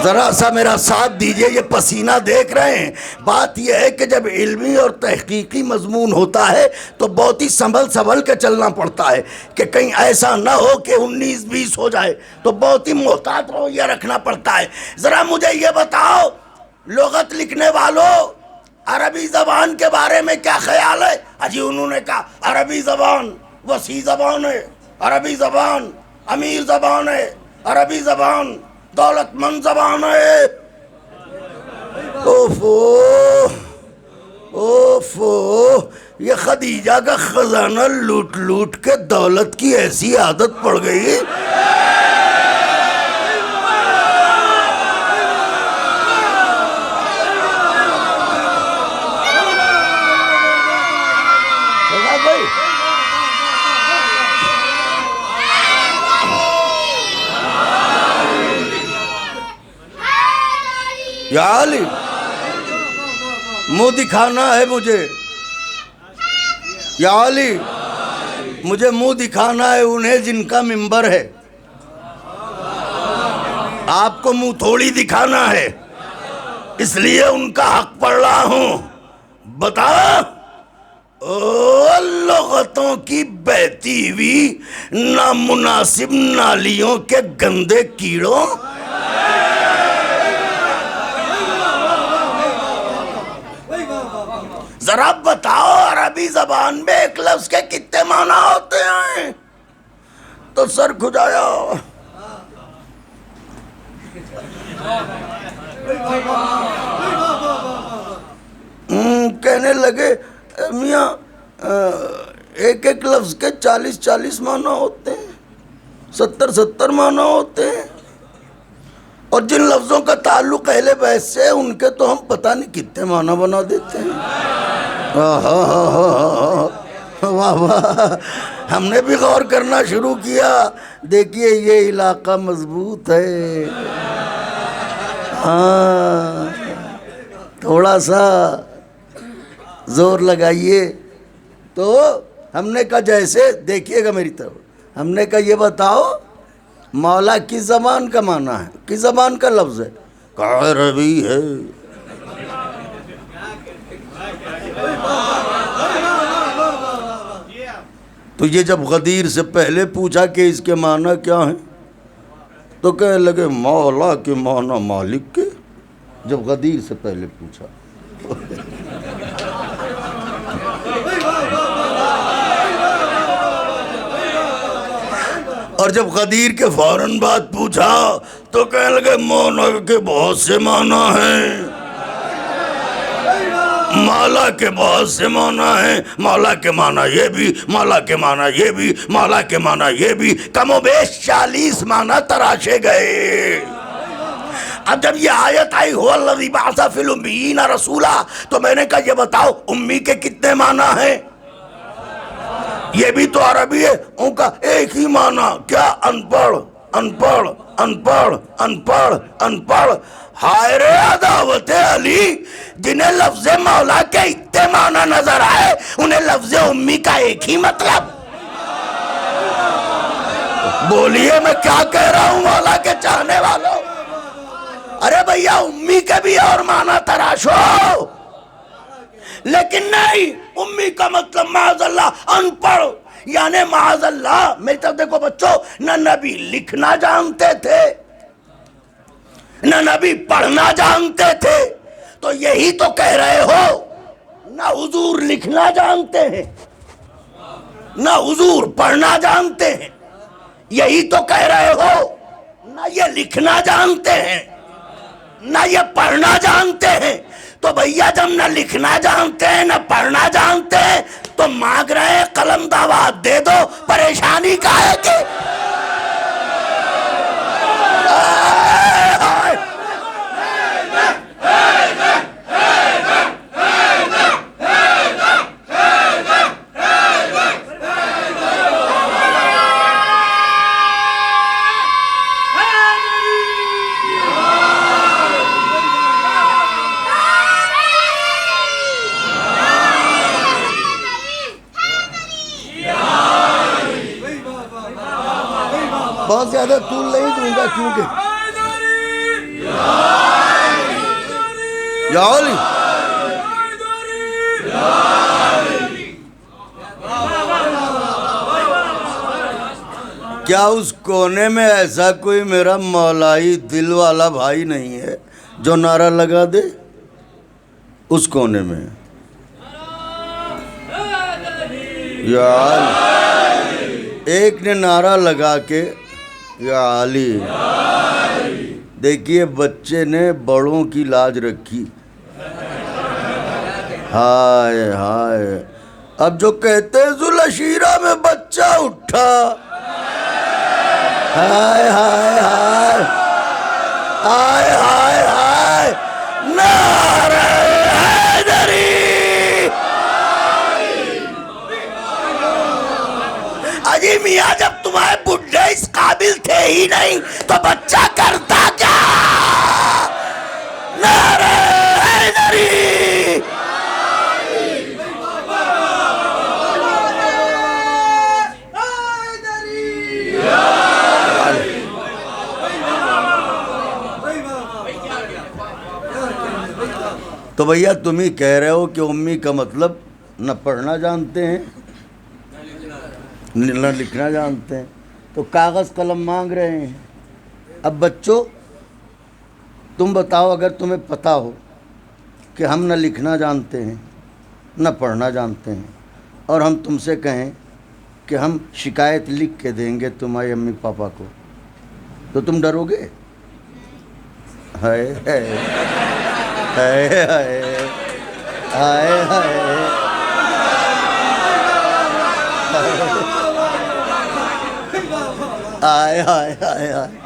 ذرا سا میرا ساتھ دیجئے، یہ پسینہ دیکھ رہے ہیں۔ بات یہ ہے کہ جب علمی اور تحقیقی مضمون ہوتا ہے تو بہت ہی سنبھل کے چلنا پڑتا ہے کہ کہیں ایسا نہ ہو کہ 19-20 ہو جائے، تو بہت ہی محتاط رویہ رکھنا پڑتا ہے۔ ذرا مجھے یہ بتاؤ، لغت لکھنے والوں، عربی زبان کے بارے میں کیا خیال ہے؟ اجی انہوں نے کہا عربی زبان وسیع زبان ہے، عربی زبان امیر زبان ہے، عربی زبان دولت مند زبان ہے۔ اوفو اوفو، یہ خدیجہ کا خزانہ لوٹ لوٹ کے دولت کی ایسی عادت پڑ گئی. یا علی، منہ دکھانا ہے مجھے. یا علی، مجھے منہ دکھانا ہے انہیں جن کا منبر ہے. آپ کو منہ تھوڑی دکھانا ہے، اس لیے ان کا حق پڑھ رہا ہوں. بتا لغتوں کی بہتی ہوئی نامناسب نالیوں کے گندے کیڑوں. ذرا بتاؤ عربی زبان میں ایک لفظ کے کتنے معنی ہوتے ہیں؟ تو سر کھجایا. کہنے لگے میاں ایک ایک لفظ کے 40 معنی ہوتے ہیں، 70 معنی ہوتے ہیں، اور جن لفظوں کا تعلق اہل بیت سے ان کے تو ہم پتہ نہیں کتنے معنی بنا دیتے ہیں. واہ واہ، ہم نے بھی غور کرنا شروع کیا. دیکھیے یہ علاقہ مضبوط ہے. ہاں، تھوڑا سا زور لگائیے. تو ہم نے کہا جیسے دیکھیے گا میری طرف، ہم نے کہا یہ بتاؤ مولا کس زبان کا معنی ہے، کس زبان کا لفظ ہے؟ کہا عربی ہے. تو یہ جب غدیر سے پہلے پوچھا کہ اس کے معنی کیا ہیں تو کہنے لگے مولا کے معنی مالک کے. جب غدیر سے پہلے پوچھا. اور جب غدیر کے فوراً بعد پوچھا تو کہنے لگے مولا کے بہت سے معنی ہیں، مولا کے بہت سے معنی ہیں. مولا کے معنی یہ بھی، مولا کے معنی یہ بھی، مولا کے معنی یہ بھی. کم و بیش 40 معنی تراشے گئے. اب جب یہ آیت آئی هو الذی بعث فی الامیین رسولا، تو میں نے کہا یہ بتاؤ امی کے کتنے معنی ہیں؟ یہ بھی تو عربی ہے. ان کا ایک ہی معنی کیا؟ ان پڑھ، ان پڑھ، ان پڑھ، ان پڑھ، ان پڑھ. ہائے رے عداوت علی، جنہیں لفظ مولا کے اتنے معنی نظر آئے انہیں لفظ امی کا ایک ہی مطلب. بولیے میں کیا کہہ رہا ہوں مولا کے چاہنے والوں؟ ارے بھیا امی کے بھی اور معنی تراشو. لیکن نہیں، امی کا مطلب معاذ اللہ ان پڑھ. یعنی معاذ اللہ، میری طرف دیکھو بچوں، نہ نبی لکھنا جانتے تھے نہ نبی پڑھنا جانتے تھے. تو یہی تو کہہ رہے ہو، نہ حضور لکھنا جانتے ہیں نہ حضور پڑھنا جانتے ہیں. یہی تو کہہ رہے ہو، نہ یہ لکھنا جانتے ہیں نہ یہ پڑھنا جانتے ہیں. تو بھیا جب نہ لکھنا جانتے ہیں نہ پڑھنا جانتے ہیں تو مانگ رہے ہیں قلم دعوات دے دو. پریشانی کا ہے کہ بہت زیادہ طول نہیں دوں گا کیونکہ یا علی کیا اس کونے میں ایسا کوئی میرا مولائی دل والا بھائی نہیں ہے جو نعرہ لگا دے؟ اس کونے میں یا علی ایک نے نعرہ لگا کے یا علی. دیکھیے بچے نے بڑوں کی لاج رکھی. ہائے ہائے، اب جو کہتے ہیں ذوالعشیرہ میں بچہ اٹھا، ہائے ہائے ہائے ہائے ہائے ہائے، نعرہ حیدری۔ اجی میاں جب تمہارے بڈھے اس قابل تھے ہی نہیں تو بچہ کرتا کیا؟ نعرہ حیدری۔ تو بھیا تم ہی کہہ رہے ہو کہ امی کا مطلب نہ پڑھنا جانتے ہیں نہ لکھنا جانتے ہیں، تو کاغذ قلم مانگ رہے ہیں۔ اب بچوں تم بتاؤ، اگر تمہیں پتہ ہو کہ ہم نہ لکھنا جانتے ہیں نہ پڑھنا جانتے ہیں، اور ہم تم سے کہیں کہ ہم شکایت لکھ کے دیں گے تمہاری امی پاپا کو، تو تم ڈرو گے؟ ہائے ہائے ہائے ہائے ہائے ہائے ہائے ہائے ہائے۔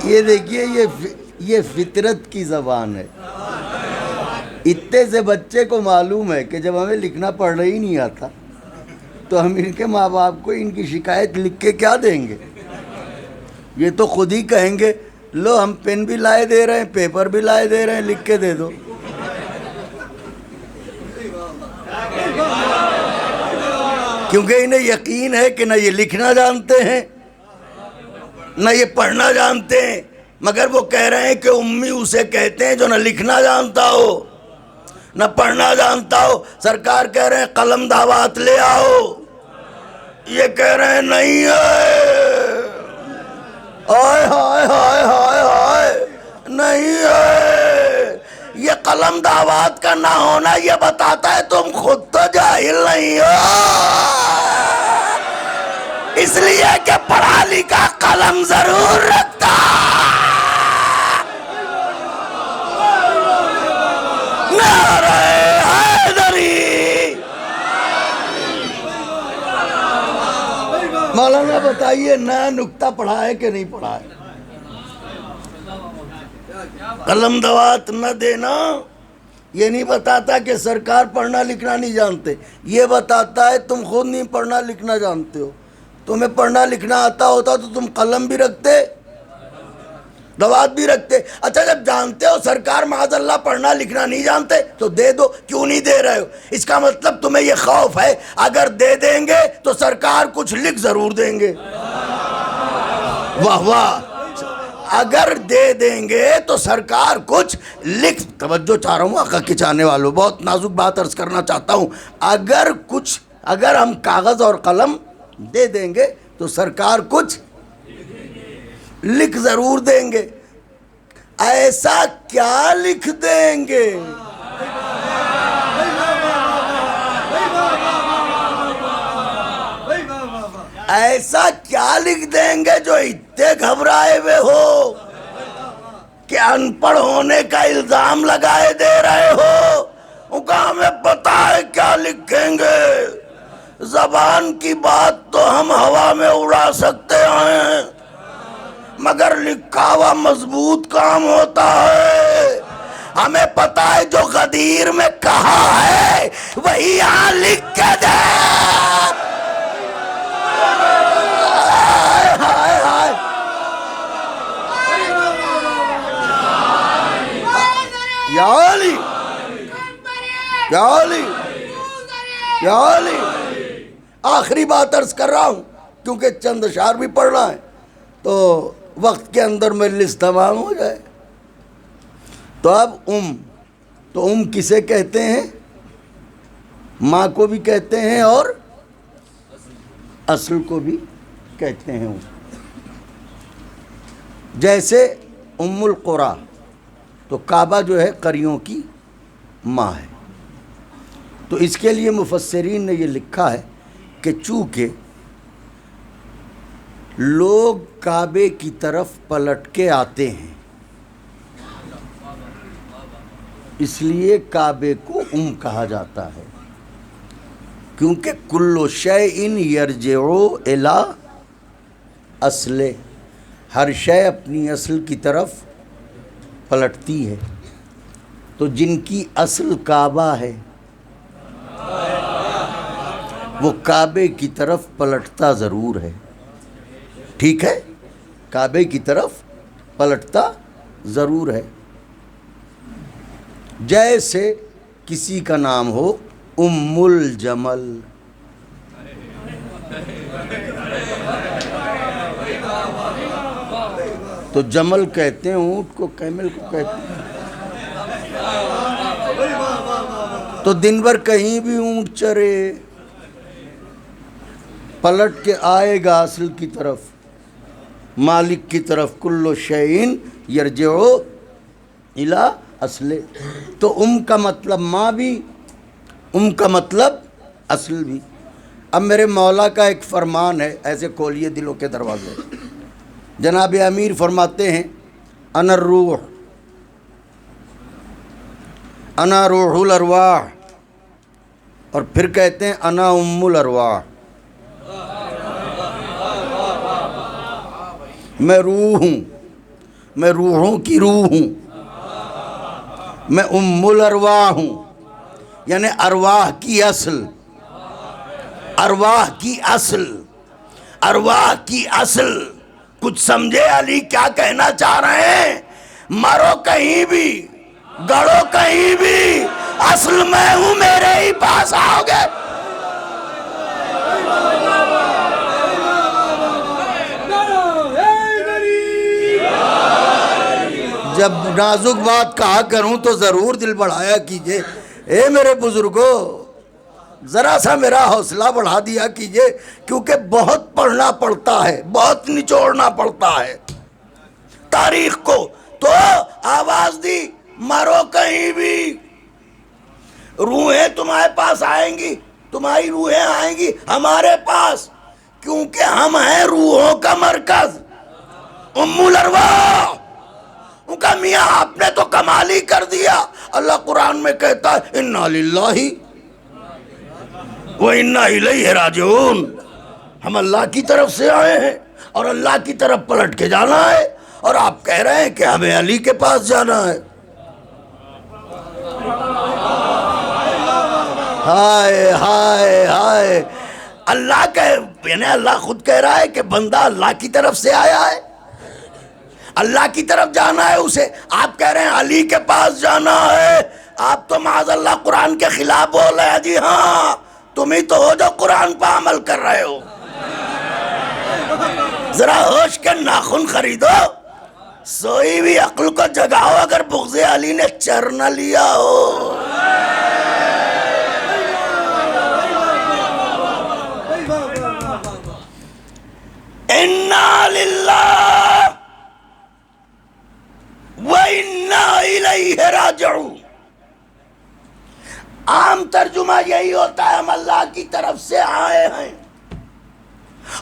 یہ دیکھیے، یہ فطرت کی زبان ہے۔ اتنے سے بچے کو معلوم ہے کہ جب ہمیں لکھنا پڑھنا ہی نہیں آتا تو ہم ان کے ماں باپ کو ان کی شکایت لکھ کے کیا دیں گے؟ یہ تو خود ہی کہیں گے لو ہم پین بھی لائے دے رہے ہیں، پیپر بھی لائے دے رہے ہیں، لکھ کے دے دو۔ کیونکہ انہیں یقین ہے کہ نہ یہ لکھنا جانتے ہیں نہ یہ پڑھنا جانتے ہیں، مگر وہ کہہ رہے ہیں کہ امی اسے کہتے ہیں جو نہ لکھنا جانتا ہو نہ پڑھنا جانتا ہو۔ سرکار کہہ رہے ہیں قلم دعوات لے آؤ، یہ کہہ رہے ہیں نہیں ہے، ہائے ہائے ہائے ہائے ہائے، نہیں ہے۔ یہ قلم دعوات کا نہ ہونا یہ بتاتا ہے تم خود تو جاہل نہیں ہو، اس لیے کہ پڑھا لکھا قلم ضرور رکھتا۔ نعرہ حیدری۔ مولانا بتائیے نیا نکتہ پڑھا ہے کہ نہیں پڑھا ہے؟ قلم دوات نہ دینا یہ نہیں بتاتا کہ سرکار پڑھنا لکھنا نہیں جانتے، یہ بتاتا ہے تم خود نہیں پڑھنا لکھنا جانتے ہو۔ تمہیں پڑھنا لکھنا آتا ہوتا تو تم قلم بھی رکھتے دوات بھی رکھتے۔ اچھا جب جانتے ہو سرکار معاذ اللہ پڑھنا لکھنا نہیں جانتے تو دے دو، کیوں نہیں دے رہے ہو؟ اس کا مطلب تمہیں یہ خوف ہے اگر دے دیں گے تو سرکار کچھ لکھ ضرور دیں گے۔ واہ واہ، اگر دے دیں گے تو سرکار کچھ لکھ، توجہ چاہ رہا ہوں آقا کے چاہنے والوں، بہت نازک بات عرض کرنا چاہتا ہوں، اگر ہم کاغذ اور قلم دے دیں گے تو سرکار کچھ لکھ ضرور دیں گے۔ ایسا کیا لکھ دیں گے؟ ایسا کیا لکھ دیں گے جو اتنے گھبرائے ہوئے ہو کہ ان پڑھ ہونے کا الزام لگائے دے رہے ہو؟ ان کا ہمیں پتا ہے کیا لکھیں گے۔ زبان کی بات تو ہم ہوا میں اڑا سکتے ہیں مگر لکھا ہوا مضبوط کام ہوتا ہے۔ ہمیں پتا ہے جو غدیر میں کہا ہے وہی یہاں لکھ کے دے۔ یا علی یا علی یا علی۔ آخری بات عرض کر رہا ہوں کیونکہ چند اشعار بھی پڑھنا ہے تو وقت کے اندر مجلس تمام ہو جائے۔ تو اب تو کسے کہتے ہیں؟ ماں کو بھی کہتے ہیں اور اصل کو بھی کہتے ہیں۔ جیسے ام القریٰ تو کعبہ جو ہے قریوں کی ماں ہے، تو اس کے لیے مفسرین نے یہ لکھا ہے کہ چونکہ لوگ کعبے کی طرف پلٹ کے آتے ہیں اس لیے کعبے کو کہا جاتا ہے، کیونکہ کل شیء یرجع الی اصلہ، ہر شے اپنی اصل کی طرف پلٹتی ہے، تو جن کی اصل کعبہ ہے وہ کعبے کی طرف پلٹتا ضرور ہے، ٹھیک ہے، کعبے کی طرف پلٹتا ضرور ہے۔ جیسے کسی کا نام ہو ام الجمل، تو جمل کہتے ہیں اونٹ کو، کیمل کو کہتے ہیں، تو دن بھر کہیں بھی اونٹ چرے، پلٹ کے آئے گا اصل کی طرف، مالک کی طرف، کل شیء یرجع الی اصل، تو کا مطلب ماں بھی، کا مطلب اصل بھی۔ اب میرے مولا کا ایک فرمان ہے، ایسے کھولیے دلوں کے دروازے، جناب امیر فرماتے ہیں انا الروح، انا روح الارواح، اور پھر کہتے ہیں انا ام الارواح، میں روح ہوں، میں روحوں کی روح ہوں، میں ام الارواح ہوں، یعنی ارواح کی اصل، ارواح کی اصل، ارواح کی اصل۔ کچھ سمجھے علی کیا کہنا چاہ رہے ہیں؟ مرو کہیں بھی، گڑو کہیں بھی، اصل میں ہوں، میرے ہی پاس آؤ گے۔ جب نازک بات کہا کروں تو ضرور دل بڑھایا کیجئے، اے میرے بزرگوں، ذرا سا میرا حوصلہ بڑھا دیا کیجئے، کیونکہ بہت پڑھنا پڑتا ہے، بہت نچوڑنا پڑتا ہے تاریخ کو۔ تو آواز دی، مرو کہیں بھی، روحیں تمہارے پاس آئیں گی، تمہاری روحیں آئیں گی ہمارے پاس، کیونکہ ہم ہیں روحوں کا مرکز، ام الارواح۔ ان کا میاں آپ نے تو کمال ہی کر دیا۔ اللہ قرآن میں کہتا ہے انا للہ و انا الیہ راجعون، ہم اللہ کی طرف سے آئے ہیں اور اللہ کی طرف پلٹ کے جانا ہے، اور آپ کہہ رہے ہیں کہ ہمیں علی کے پاس جانا ہے۔ ہائے ہائے ہائے، اللہ یعنی اللہ خود کہہ رہا ہے کہ بندہ اللہ کی طرف سے آیا ہے، اللہ کی طرف جانا ہے اسے، آپ کہہ رہے ہیں علی کے پاس جانا ہے۔ آپ تو معاذ اللہ قرآن کے خلاف بول رہے ہیں۔ جی ہاں، تم ہی تو ہو جو قرآن پہ عمل کر رہے ہو۔ ذرا ہوش کے ناخن خریدو، سوئی بھی عقل کو جگاؤ، اگر بغض علی نے چر نہ لیا ہو۔ اِنَّا لِلَّهِ وَإِنَّا إِلَيْهِ رَاجِعُونَ۔ عام ترجمہ یہی ہوتا ہے، ہم اللہ کی طرف سے آئے ہیں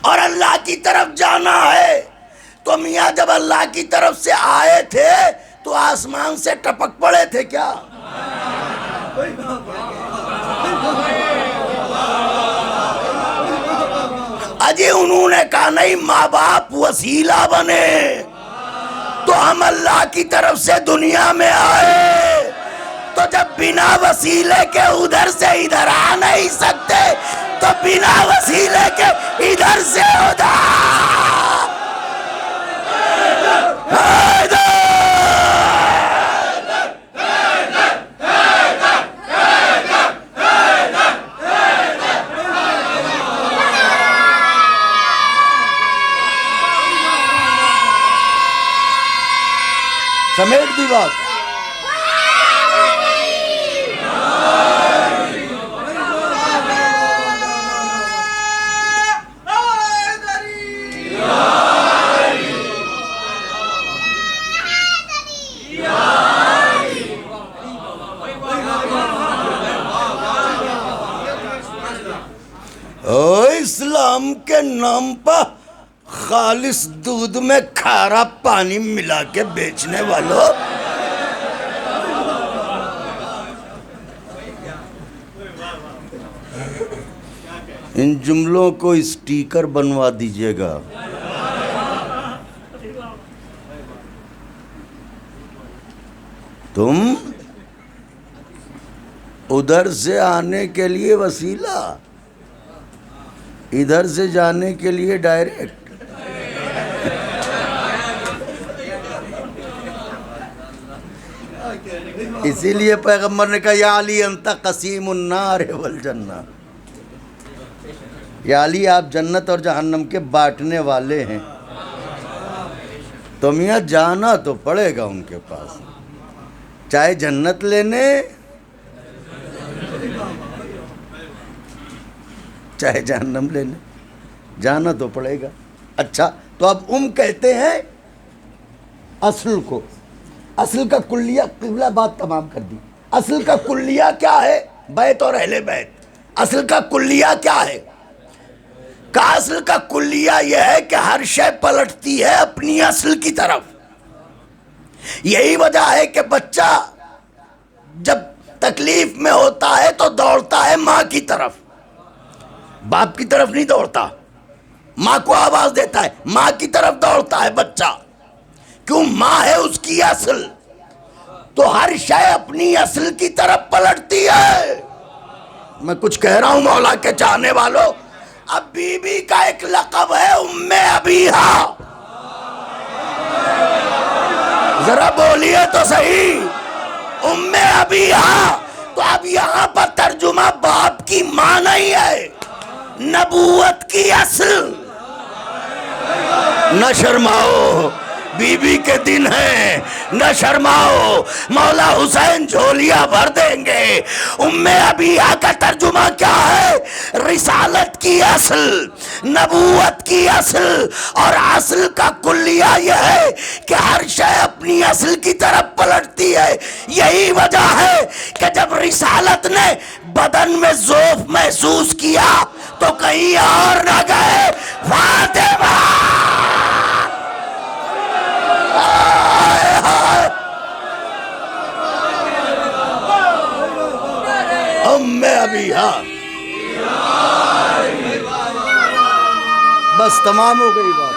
اور اللہ کی طرف جانا ہے۔ تو میاں جب اللہ کی طرف سے آئے تھے تو آسمان سے ٹپک پڑے تھے کیا؟ اجی انہوں نے کہا نہیں، ماں باپ وسیلہ بنے، تو ہم اللہ کی طرف سے دنیا میں آئے، تو جب بنا وسیلے کے ادھر سے ادھر آ نہیں سکتے تو بنا وسیلے کے ادھر سے ادھر۔ سمیٹ دی بات۔ اسلام کے نام پر خالص دودھ میں کھارا پانی ملا کے بیچنے والوں، ان جملوں کو اسٹیکر بنوا دیجئے گا. تم ادھر سے آنے کے لیے وسیلہ، ادھر سے جانے کے لیے ڈائریکٹ. اسی لیے پیغمبر نے کہا یا علی انت قسیم النار والجنہ، یا علی آپ جنت اور جہنم کے بانٹنے والے ہیں. تو میاں جانا تو پڑے گا ان کے پاس، چاہے جنت لینے چاہے جہنم لینے، جانا تو پڑے گا. اچھا تو اب کہتے ہیں اصل کو، اصل کا کلیہ، قبلہ بات تمام کر دی. اصل کا کلیہ کیا ہے؟ بیت اور اہل بیت. اصل کا کلیہ کیا ہے؟ کہ اصل کا کلیہ یہ ہے کہ ہر شے پلٹتی ہے اپنی اصل کی طرف. یہی وجہ ہے کہ بچہ جب تکلیف میں ہوتا ہے تو دوڑتا ہے ماں کی طرف، باپ کی طرف نہیں دوڑتا. ماں کو آواز دیتا ہے، ماں کی طرف دوڑتا ہے بچہ. کیوں؟ ماں ہے اس کی اصل. تو ہر شے اپنی اصل کی طرف پلٹتی ہے. میں کچھ کہہ رہا ہوں مولا کے چاہنے والوں. اب بی بی کا ایک لقب ہے ام ابیہا. ذرا بولیے تو صحیح، ام ابیہا. تو اب یہاں پر ترجمہ باپ کی ماں نہیں ہے، نبوت کی اصل. نہ شرماؤ، بی بی کے دن ہیں، نہ شرماؤ. مولا حسین جھولیاں بھر دیں گے. ام ابیہا کا ترجمہ کیا ہے؟ رسالت کی اصل، نبوت کی اصل. اور اصل کا کلیہ یہ ہے کہ ہر شے اپنی اصل کی طرف پلٹتی ہے. یہی وجہ ہے کہ جب رسالت نے بدن میں ذوف محسوس کیا تو کہیں اور نہ گئے. فاطمہ ام ابیہا. بس تمام ہو گئی بات.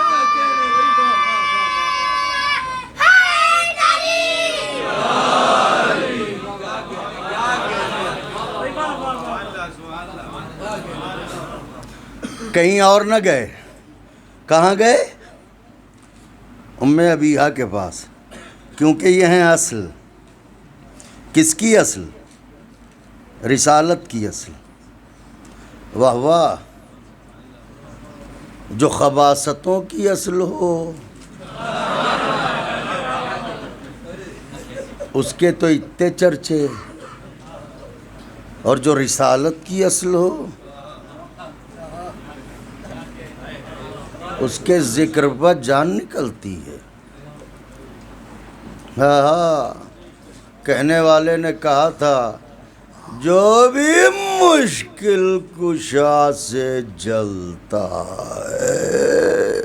کہیں اور نہ گئے. کہاں گئے؟ ام ابیہا کے پاس، کیونکہ یہ ہیں اصل. کس کی اصل؟ رسالت کی اصل. واہ واہ، جو خباثتوں کی اصل ہو اس کے تو اتنے چرچے، اور جو رسالت کی اصل ہو اس کے ذکر پر جان نکلتی ہے. ہاں، کہنے والے نے کہا تھا جو بھی مشکل کشا سے جلتا ہے.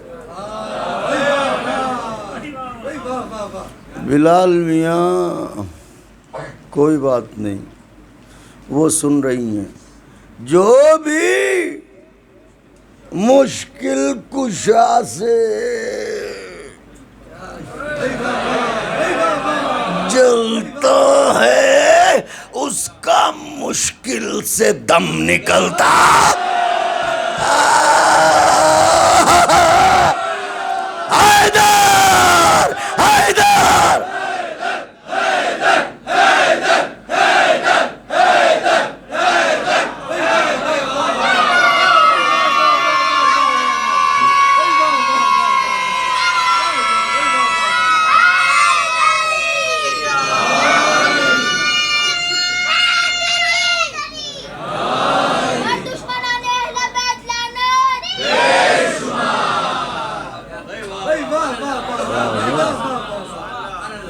بلال میاں کوئی بات نہیں، وہ سن رہی ہیں. جو بھی مشکل کشا سے جلتا ہے اس کا مشکل سے دم نکلتا. حیدر حیدر.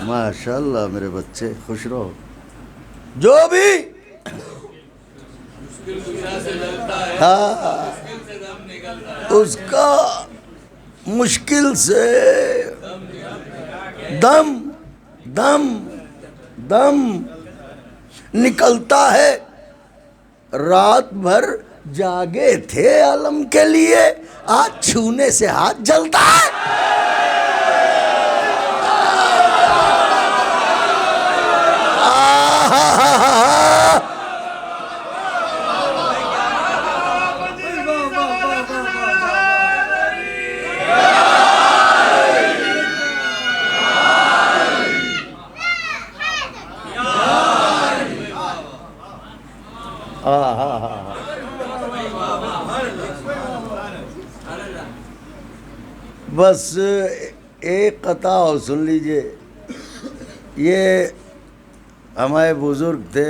ماشاءاللہ میرے بچے خوش رہو. جو بھی اس کا مشکل سے دم دم دم نکلتا ہے. رات بھر جاگے تھے علم کے لیے، آج چھونے سے ہاتھ جلتا ہے۔ بس ایک قطع اور سن لیجئے، یہ ہمارے بزرگ تھے،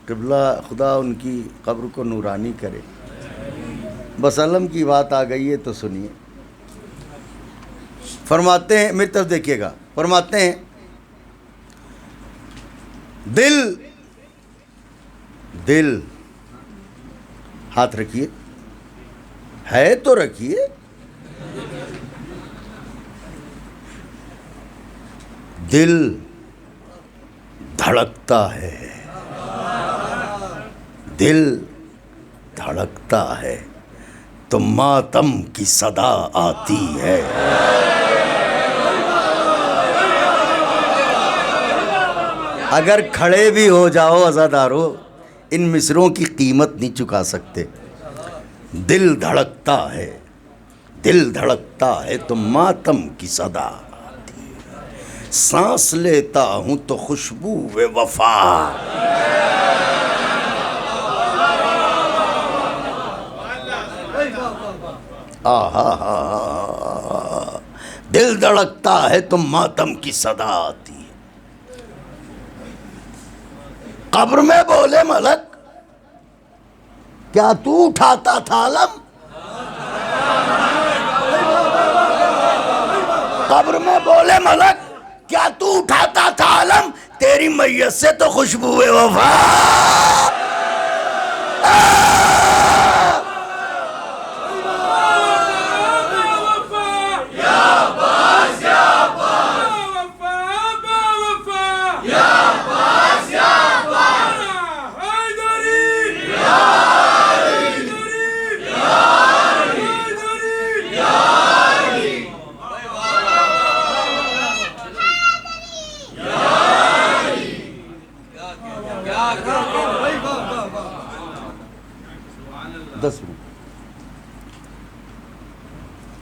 قبلہ خدا ان کی قبر کو نورانی کرے، بس علم کی بات آ گئی ہے تو سنیے۔ فرماتے ہیں، میری طرف دیکھیے گا، فرماتے ہیں دل ہاتھ رکھیے، ہے تو رکھیے، دل دھڑکتا ہے، دل دھڑکتا ہے تو ماتم کی صدا آتی ہے۔ اگر کھڑے بھی ہو جاؤ عزادارو، ان مصروں کی قیمت نہیں چکا سکتے۔ دل دھڑکتا ہے، دل دھڑکتا ہے تو ماتم کی صدا آتی ہے، سانس لیتا ہوں تو خوشبو وفا، دل دھڑکتا ہے تو ماتم کی صدا آتی ہے۔ قبر میں بولے ملک، کیا تو اٹھاتا تھا علم؟ قبر میں بولے ملک، کیا تو اٹھاتا تھا علم؟ تیری میت سے تو خوشبو وفا۔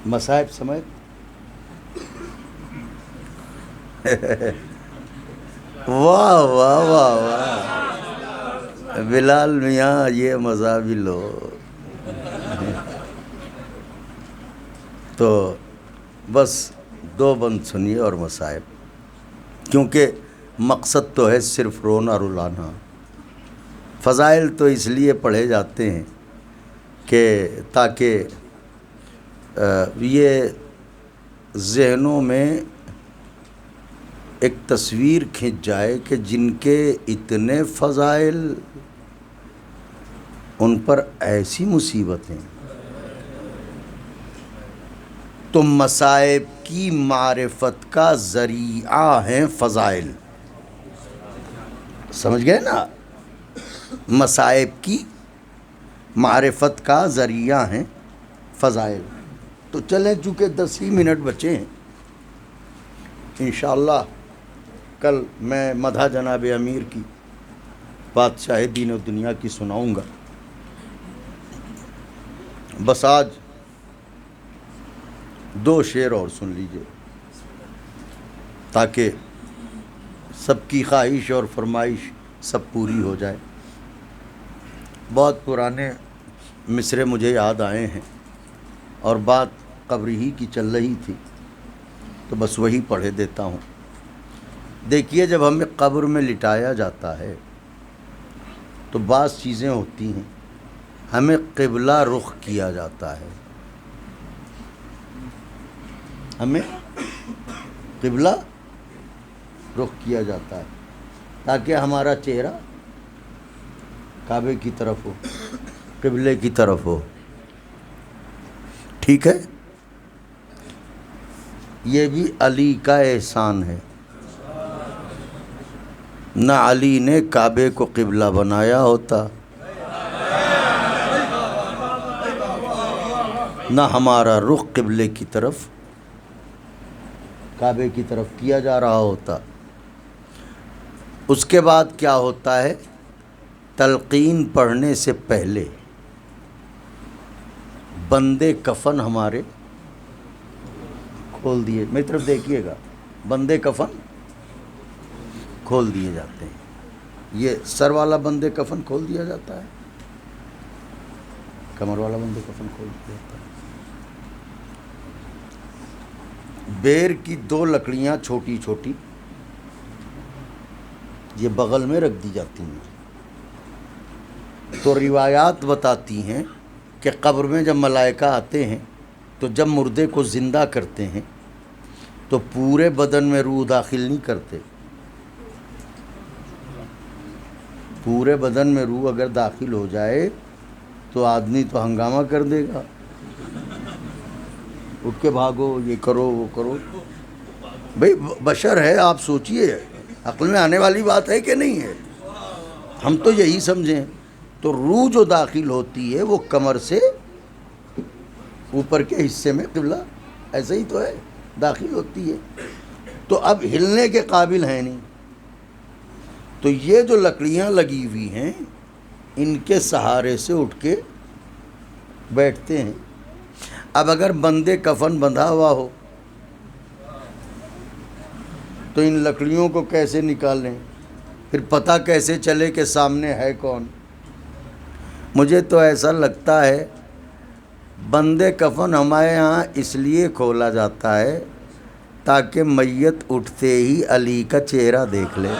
مصائب سمجھ واہ واہ واہ واہ، بلال میاں یہ مزہ بھی لو۔ تو بس دو بند سنیے اور مصائب، کیونکہ مقصد تو ہے صرف رونا رلانا۔ فضائل تو اس لیے پڑھے جاتے ہیں کہ تاکہ یہ ذہنوں میں ایک تصویر کھنچ جائے کہ جن کے اتنے فضائل، ان پر ایسی مصیبتیں۔ تو مصائب کی معرفت کا ذریعہ ہیں فضائل، سمجھ گئے نا؟ مصائب کی معرفت کا ذریعہ ہیں فضائل۔ تو چلیں، چونکہ 10 ہی منٹ بچے ہیں، انشاءاللہ کل میں مدح جناب امیر کی بادشاہ دین و دنیا کی سناؤں گا۔ بس آج 2 شعر اور سن لیجئے تاکہ سب کی خواہش اور فرمائش سب پوری ہو جائے۔ بہت پرانے مصرے مجھے یاد آئے ہیں اور بات قبر ہی کی چل رہی تھی تو بس وہی پڑھے دیتا ہوں۔ دیکھیے، جب ہمیں قبر میں لٹایا جاتا ہے تو بعض چیزیں ہوتی ہیں، ہمیں قبلہ رخ کیا جاتا ہے، ہمیں قبلہ رخ کیا جاتا ہے تاکہ ہمارا چہرہ کعبے کی طرف ہو، قبلے کی طرف ہو۔ ٹھیک ہے؟ یہ بھی علی کا احسان ہے، نہ علی نے کعبے کو قبلہ بنایا ہوتا نہ ہمارا رخ قبلے کی طرف کعبے کی طرف کیا جا رہا ہوتا۔ اس کے بعد کیا ہوتا ہے؟ تلقین پڑھنے سے پہلے بندے کفن ہمارے کھول دیے، میری طرف دیکھیے گا، بندے کفن کھول دیے جاتے ہیں۔ یہ سر والا بندے کفن کھول دیا جاتا ہے، کمر والا بندے کفن کھول دیا جاتا ہے۔ بیر کی 2 لکڑیاں چھوٹی چھوٹی یہ بغل میں رکھ دی جاتی ہیں۔ تو روایات بتاتی ہیں کہ قبر میں جب ملائکہ آتے ہیں تو جب مردے کو زندہ کرتے ہیں تو پورے بدن میں روح داخل نہیں کرتے، پورے بدن میں روح اگر داخل ہو جائے تو آدمی تو ہنگامہ کر دے گا، اٹھ کے بھاگو، یہ کرو وہ کرو۔ بھئی بشر ہے، آپ سوچئے عقل میں آنے والی بات ہے کہ نہیں ہے؟ ہم تو یہی سمجھیں۔ تو روح جو داخل ہوتی ہے وہ کمر سے اوپر کے حصے میں، قبلہ ایسے ہی تو ہے، داخل ہوتی ہے، تو اب ہلنے کے قابل ہے نہیں۔ تو یہ جو لکڑیاں لگی ہوئی ہیں ان کے سہارے سے اٹھ کے بیٹھتے ہیں۔ اب اگر بندے کفن بندھا ہوا ہو تو ان لکڑیوں کو کیسے نکالیں؟ پھر پتہ کیسے چلے کہ سامنے ہے کون؟ مجھے تو ایسا لگتا ہے بندے کفن ہمارے ہاں اس لیے کھولا جاتا ہے تاکہ میت اٹھتے ہی علی کا چہرہ دیکھ لے۔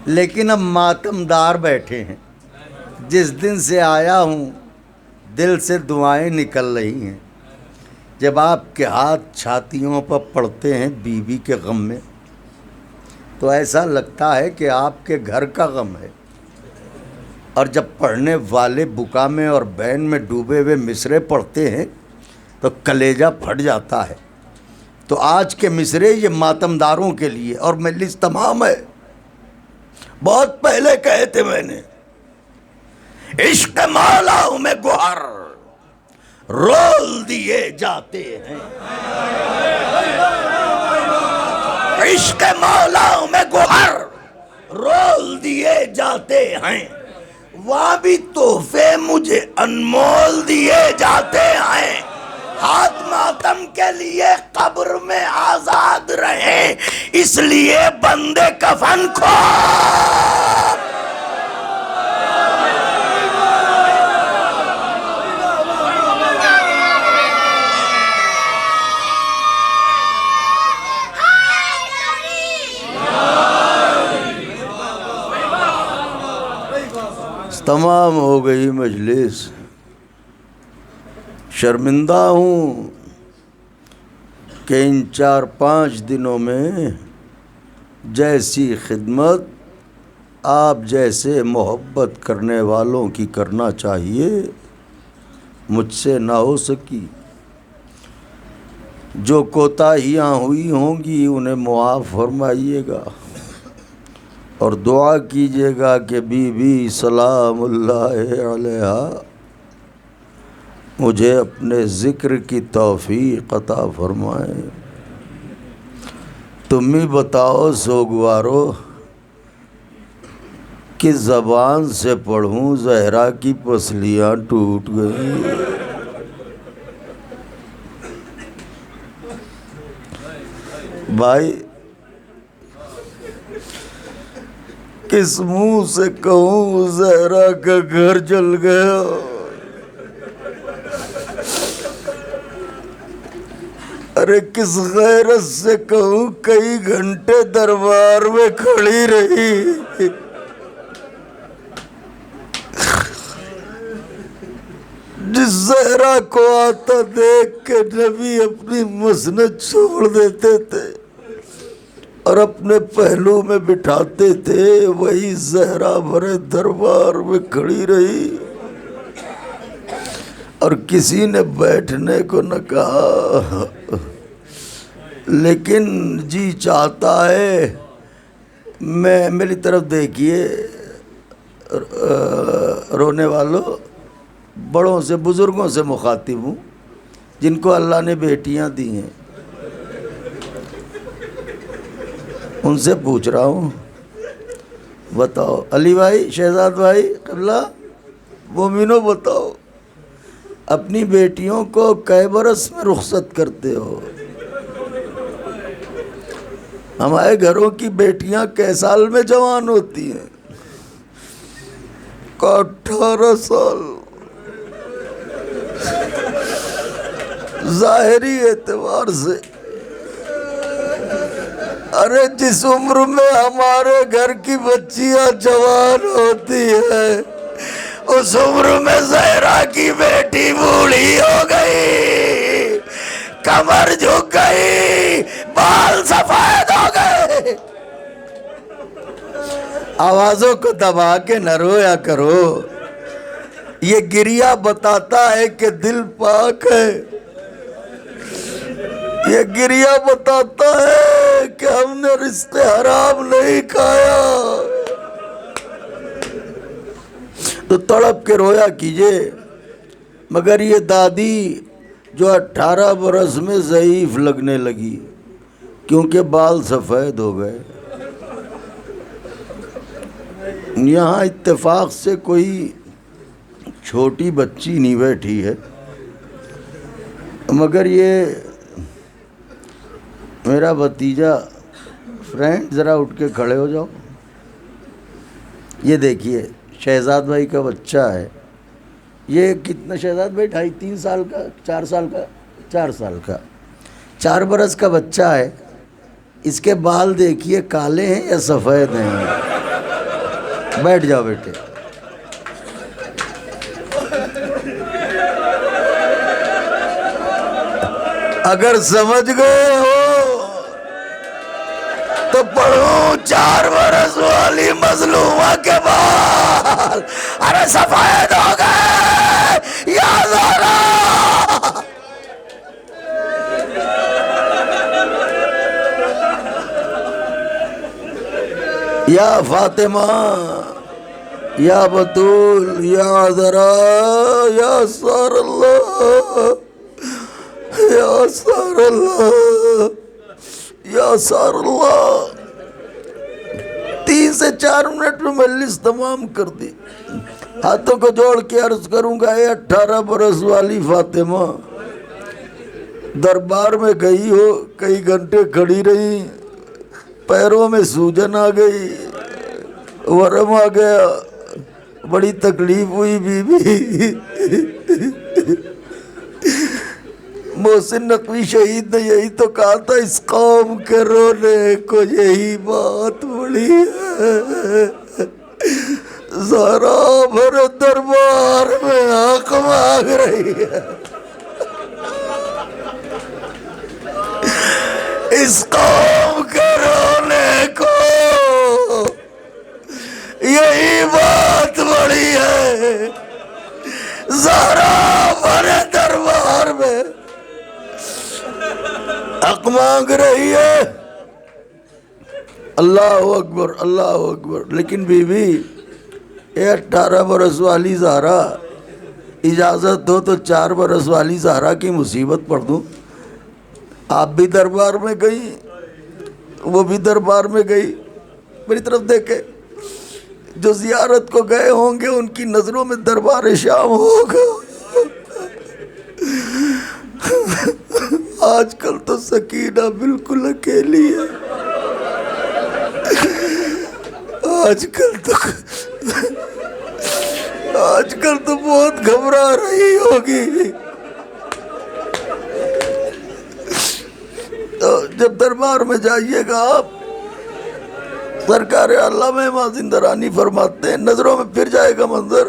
لیکن اب ماتمدار بیٹھے ہیں، جس دن سے آیا ہوں دل سے دعائیں نکل رہی ہیں۔ جب آپ کے ہاتھ چھاتیوں پر پڑتے ہیں بیوی کے غم میں تو ایسا لگتا ہے کہ آپ کے گھر کا غم ہے، اور جب پڑھنے والے بکا میں اور بین میں ڈوبے ہوئے مصرے پڑھتے ہیں تو کلیجہ پھٹ جاتا ہے۔ تو آج کے مصرے یہ ماتمداروں کے لیے، اور مجلس تمام ہے۔ بہت پہلے کہے تھے میں نے، عشق مولا میں گوہر رول دیے جاتے ہیں، عشق مولا میں گوہر رول دیے جاتے ہیں، وہاں بھی تحفے مجھے انمول دیے جاتے ہیں۔ ہاتھ ماتم کے لیے قبر میں آزاد رہیں، اس لیے بندے کفن کھو۔ تمام ہو گئی مجلس۔ شرمندہ ہوں کہ ان 4-5 دنوں میں جیسی خدمت آپ جیسے محبت کرنے والوں کی کرنا چاہیے مجھ سے نہ ہو سکی۔ جو کوتاہیاں ہوئی ہوں گی انہیں معاف فرمائیے گا، اور دعا کیجیے گا کہ بی بی سلام اللہ علیہا مجھے اپنے ذکر کی توفیق عطا فرمائے۔ تم ہی بتاؤ سوگوارو، کس زبان سے پڑھوں زہرا کی پسلیاں ٹوٹ گئی۔ بھائی کس منہ سے کہوں زہرا کا گھر جل گیا، ارے کس غیرت سے کہوں کئی گھنٹے دربار میں کھڑی رہی۔ جس زہرا کو آتا دیکھ کے نبی اپنی مسند چھوڑ دیتے تھے اور اپنے پہلو میں بٹھاتے تھے، وہی زہرا بھرے دربار میں کھڑی رہی اور کسی نے بیٹھنے کو نہ کہا۔ لیکن جی چاہتا ہے، میری طرف دیکھیے، رونے والوں، بڑوں سے بزرگوں سے مخاطب ہوں جن کو اللہ نے بیٹیاں دی ہیں، ان سے پوچھ رہا ہوں، بتاؤ علی بھائی، شہزاد بھائی، قبلہ مومنو، بتاؤ اپنی بیٹیوں کو کئے برس میں رخصت کرتے ہو؟ ہمارے گھروں کی بیٹیاں کئے سال میں جوان ہوتی ہیں؟ 18 سال۔ ظاہری اعتبار سے ارے جس عمر میں ہمارے گھر کی بچیاں جوان ہوتی ہیں اس عمر میں زہرا کی بیٹی بوڑھی ہو گئی، کمر جھک گئی، بال سفید ہو گئے۔ آوازوں کو دبا کے نہ رویا کرو، یہ گریہ بتاتا ہے کہ دل پاک ہے، یہ گریہ بتاتا ہے کہ ہم نے رزق حرام نہیں کھایا۔ تو تڑپ کے رویا کیجئے۔ مگر یہ دادی جو 18 برس میں ضعیف لگنے لگی کیونکہ بال سفید ہو گئے، یہاں اتفاق سے کوئی چھوٹی بچی نہیں بیٹھی ہے، مگر یہ میرا بھتیجا، فرینڈ ذرا اٹھ کے کھڑے ہو جاؤ، یہ دیکھیے شہزاد بھائی کا بچہ ہے، یہ کتنا شہزاد بھائی، 2.5-3 سال کا، 4 سال کا، 4 سال کا، 4 برس کا بچہ ہے، اس کے بال دیکھیے کالے ہیں یا سفید ہیں؟ بیٹھ جاؤ بیٹے۔ اگر سمجھ گئے ہو تو پڑھوں 4 برس والی مظلومہ کے بال ارے سفید ہو گئے یا زہرا۔ یا فاطمہ، یا بطول، یا زہرا، یا سار اللہ، یا سار اللہ، یا سار اللہ۔ 3 سے 4 منٹ میں مجلس تمام کر دی۔ ہاتھوں کو جوڑ کے عرض کروں گا، اے 18 برس والی فاطمہ، دربار میں گئی ہو، کئی گھنٹے کھڑی رہی، پیروں میں سوجن آ گئی، ورم آ گیا، بڑی تکلیف ہوئی بی بی۔ محسن نقوی شہید نے یہی تو کہا تھا، اس قوم کے رونے کو یہی بات بڑی ہے۔ زہرا بھرے دربار میں حق مانگ رہی ہے، اس قوم کے رونے کو یہی بات بڑی ہے۔ زہرا بھرے دربار میں حق مانگ رہی ہے۔ اللہ اکبر، اللہ اکبر۔ لیکن بی بی، اے 18 برس والی زہرا، اجازت ہو تو 4 برس والی زہرا کی مصیبت پڑھ دوں؟ آپ بھی دربار میں گئی، وہ بھی دربار میں گئی، میری طرف دیکھے، جو زیارت کو گئے ہوں گے ان کی نظروں میں دربار شام ہوگا۔ آج کل تو سکینہ بالکل اکیلی ہے، آج کل تو بہت گھبرا رہی ہوگی۔ تو جب دربار میں جائیے گا آپ، سرکار علامہ امام زندرانی فرماتے ہیں، نظروں میں پھر جائے گا منظر،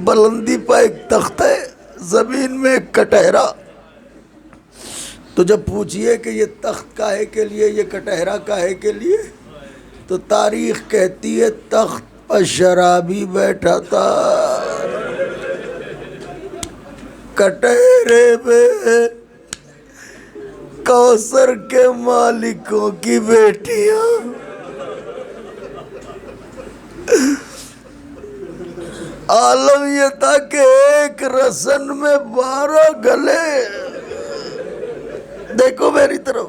بلندی پہ ایک تخت ہے، زمین میں ایک کٹہرا۔ تو جب پوچھئے کہ یہ تخت کاہے کے لیے، یہ کٹہرا کاہے کے لیے، تو تاریخ کہتی ہے تخت پر شرابی بیٹھا تھا، کٹہرے میں کوثر کے مالکوں کی بیٹیاں، عالم یہ تھا کہ ایک رسن میں 12 گلے. دیکھو میری طرف.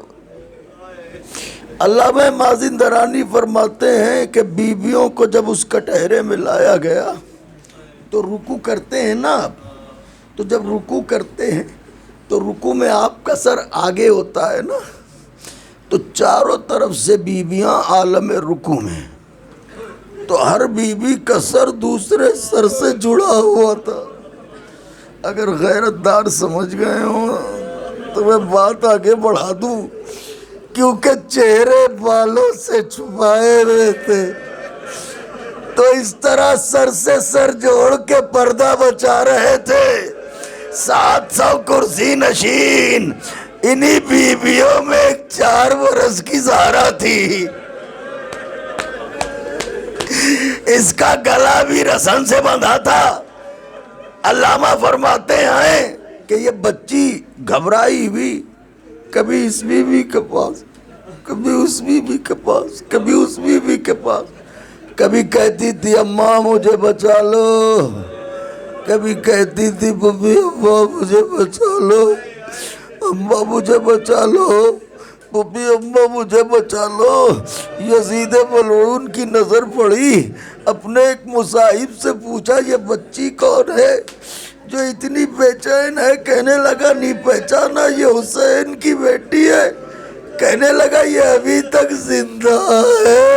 علامہ مازندرانی فرماتے ہیں کہ بیویوں کو جب اس کٹہرے میں لایا گیا تو رکوع کرتے ہیں نا آپ، تو جب رکوع کرتے ہیں تو رکوع میں آپ کا سر آگے ہوتا ہے نا، تو چاروں طرف سے بیویاں عالم رکوع میں، تو ہر بیوی کا سر دوسرے سر سے جڑا ہوا تھا. اگر غیرت دار سمجھ گئے ہوں تو میں بات آگے بڑھا دوں، کیونکہ چہرے بالوں سے چھپائے ہوئے تھے، تو اس طرح سر سے سر جوڑ کے پردہ بچا رہے تھے. 700 کرسی نشین انہی بیویوں میں ایک 4 برس کی زہرا تھی. اس کا گلا بھی رسن سے بندھا تھا. علامہ فرماتے ہیں کہ یہ بچی گھبرائی بھی، کبھی اس بیوی کے پاس، کبھی اس بیوی کے پاس، کبھی اس بیوی کے پاس. کبھی کہتی تھی اماں مجھے بچا لو، کبھی کہتی تھی ببی اماں مجھے بچا لو، اماں مجھے بچا لو، ببی اماں مجھے بچا لو. یزید ملعون کی نظر پڑی، اپنے ایک مصاحب سے پوچھا یہ بچی کون ہے جو اتنی بے چین ہے؟ کہنے لگا نہیں پہچانا، یہ حسین کی بیٹی ہے. کہنے لگا یہ ابھی تک زندہ ہے.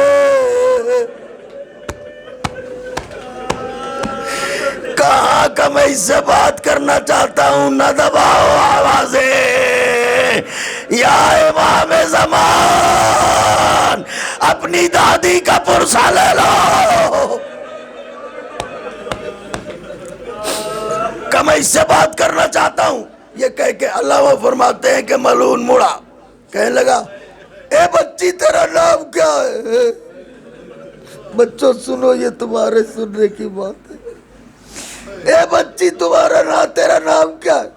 کہاں کا میں اس سے بات کرنا چاہتا ہوں، نہ دباؤ آوازیں. یا امام زمان اپنی دادی کا پرسہ لے لو. کہ میں اس سے بات کرنا چاہتا ہوں. یہ کہہ کے علامہ فرماتے ہیں کہ ملعون مڑا، کہنے لگا اے بچی تیرا نام کیا ہے؟ بچوں سنو، یہ تمہارے سننے کی بات ہے. اے بچی تیرا نام کیا ہے؟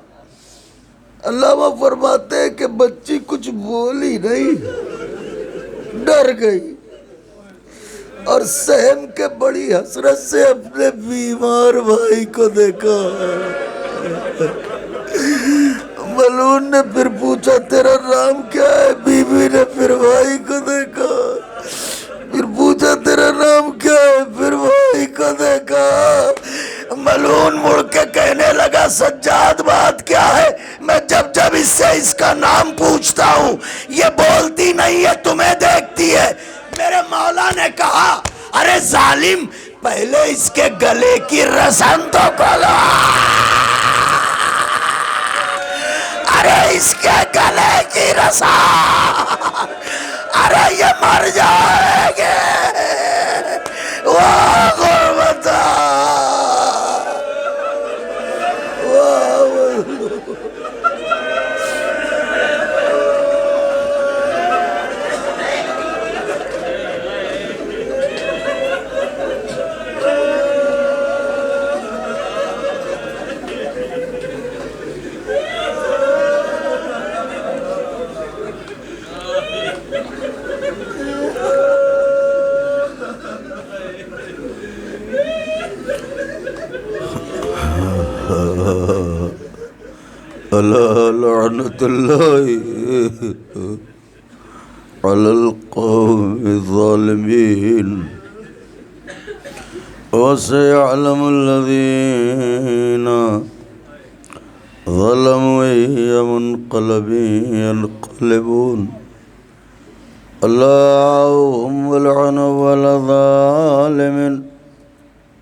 علامہ فرماتے ہیں کہ بچی کچھ بولی نہیں، ڈر گئی اور سہم کے بڑی حسرت سے اپنے بیمار بھائی کو دیکھا. ملعون نے پھر پوچھا تیرا نام کیا ہے؟ بیوی نے پھر بھائی کو دیکھا، پھر پوچھا تیرا نام کیا ہے؟ پھر بھائی کو دیکھا. ملعون مڑ کے کہنے لگا سجاد بات کیا ہے؟ میں جب جب اس سے اس کا نام پوچھتا ہوں یہ بولتی نہیں ہے، تمہیں دیکھتی ہے. میرے مولا نے کہا ارے ظالم پہلے اس کے گلے کی رسن تو کھولو. ارے اس کے گلے کی رسن، ارے یہ مر جائیں گے. واہ غربتا، لعنت اللہ علی القوم الظالمین وسيعلم الذين ظلموا أي منقلب ينقلبون. اللهم لعن ولا ظالم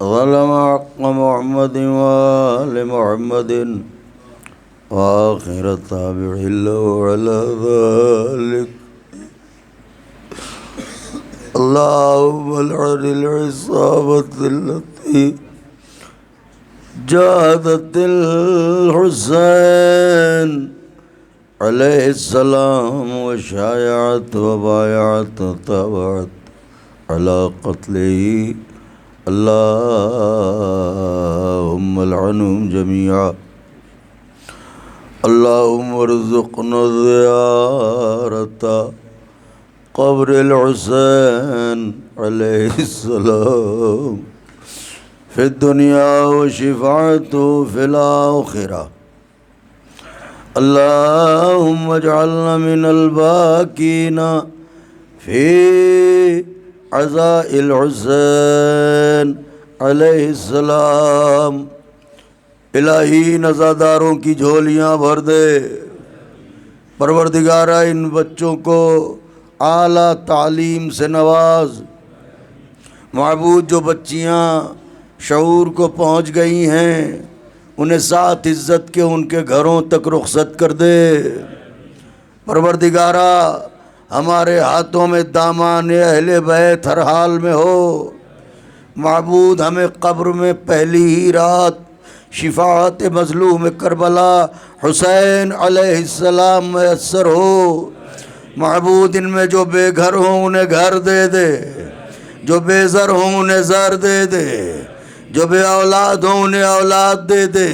ظلم حق محمد وآل محمد وآخر تابع له على ذلك. اللهم لعن العصابة التي جاهدت الحسين عليه السلام وشايعت وبايعت وتابعت على قتله. اللهم لعنهم جميعا. اللهم ارزقنا زيارة قبر الحسين عليه السلام في الدنيا وشفاعته في الآخرة. اللهم اجعلنا من الباكين في عزاء الحسین علیہ السلام. الہی نزاداروں کی جھولیاں بھر دے. پروردگارہ ان بچوں کو اعلیٰ تعلیم سے نواز. معبود جو بچیاں شعور کو پہنچ گئی ہیں انہیں ساتھ عزت کے ان کے گھروں تک رخصت کر دے. پروردگارہ ہمارے ہاتھوں میں دامان اہل بیت ہر حال میں ہو. معبود ہمیں قبر میں پہلی ہی رات شفاعت مظلوم کربلا حسین علیہ السلام میسر ہو. معبود ان میں جو بے گھر ہوں انہیں گھر دے دے، جو بے زر ہوں انہیں زر دے دے، جو بے اولاد ہوں انہیں اولاد دے دے،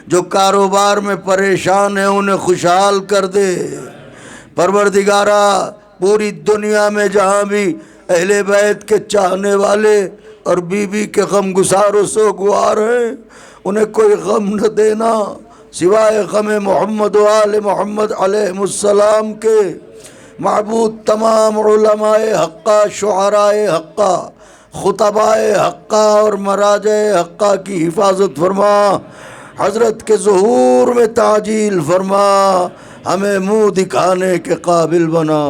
جو کاروبار میں پریشان ہیں انہیں خوشحال کر دے. پروردگارہ پوری دنیا میں جہاں بھی اہل بیت کے چاہنے والے اور بی بی کے غم گسار و سوگوار ہیں انہیں کوئی غم نہ دینا سوائے غم محمد و آل محمد علیہ السلام کے. معبود تمام علماء حقہ، شعراء حقہ، خطباء حقہ اور مراجع حقہ کی حفاظت فرما. حضرت کے ظہور میں تعجیل فرما. ہمیں منہ دکھانے کے قابل بنا.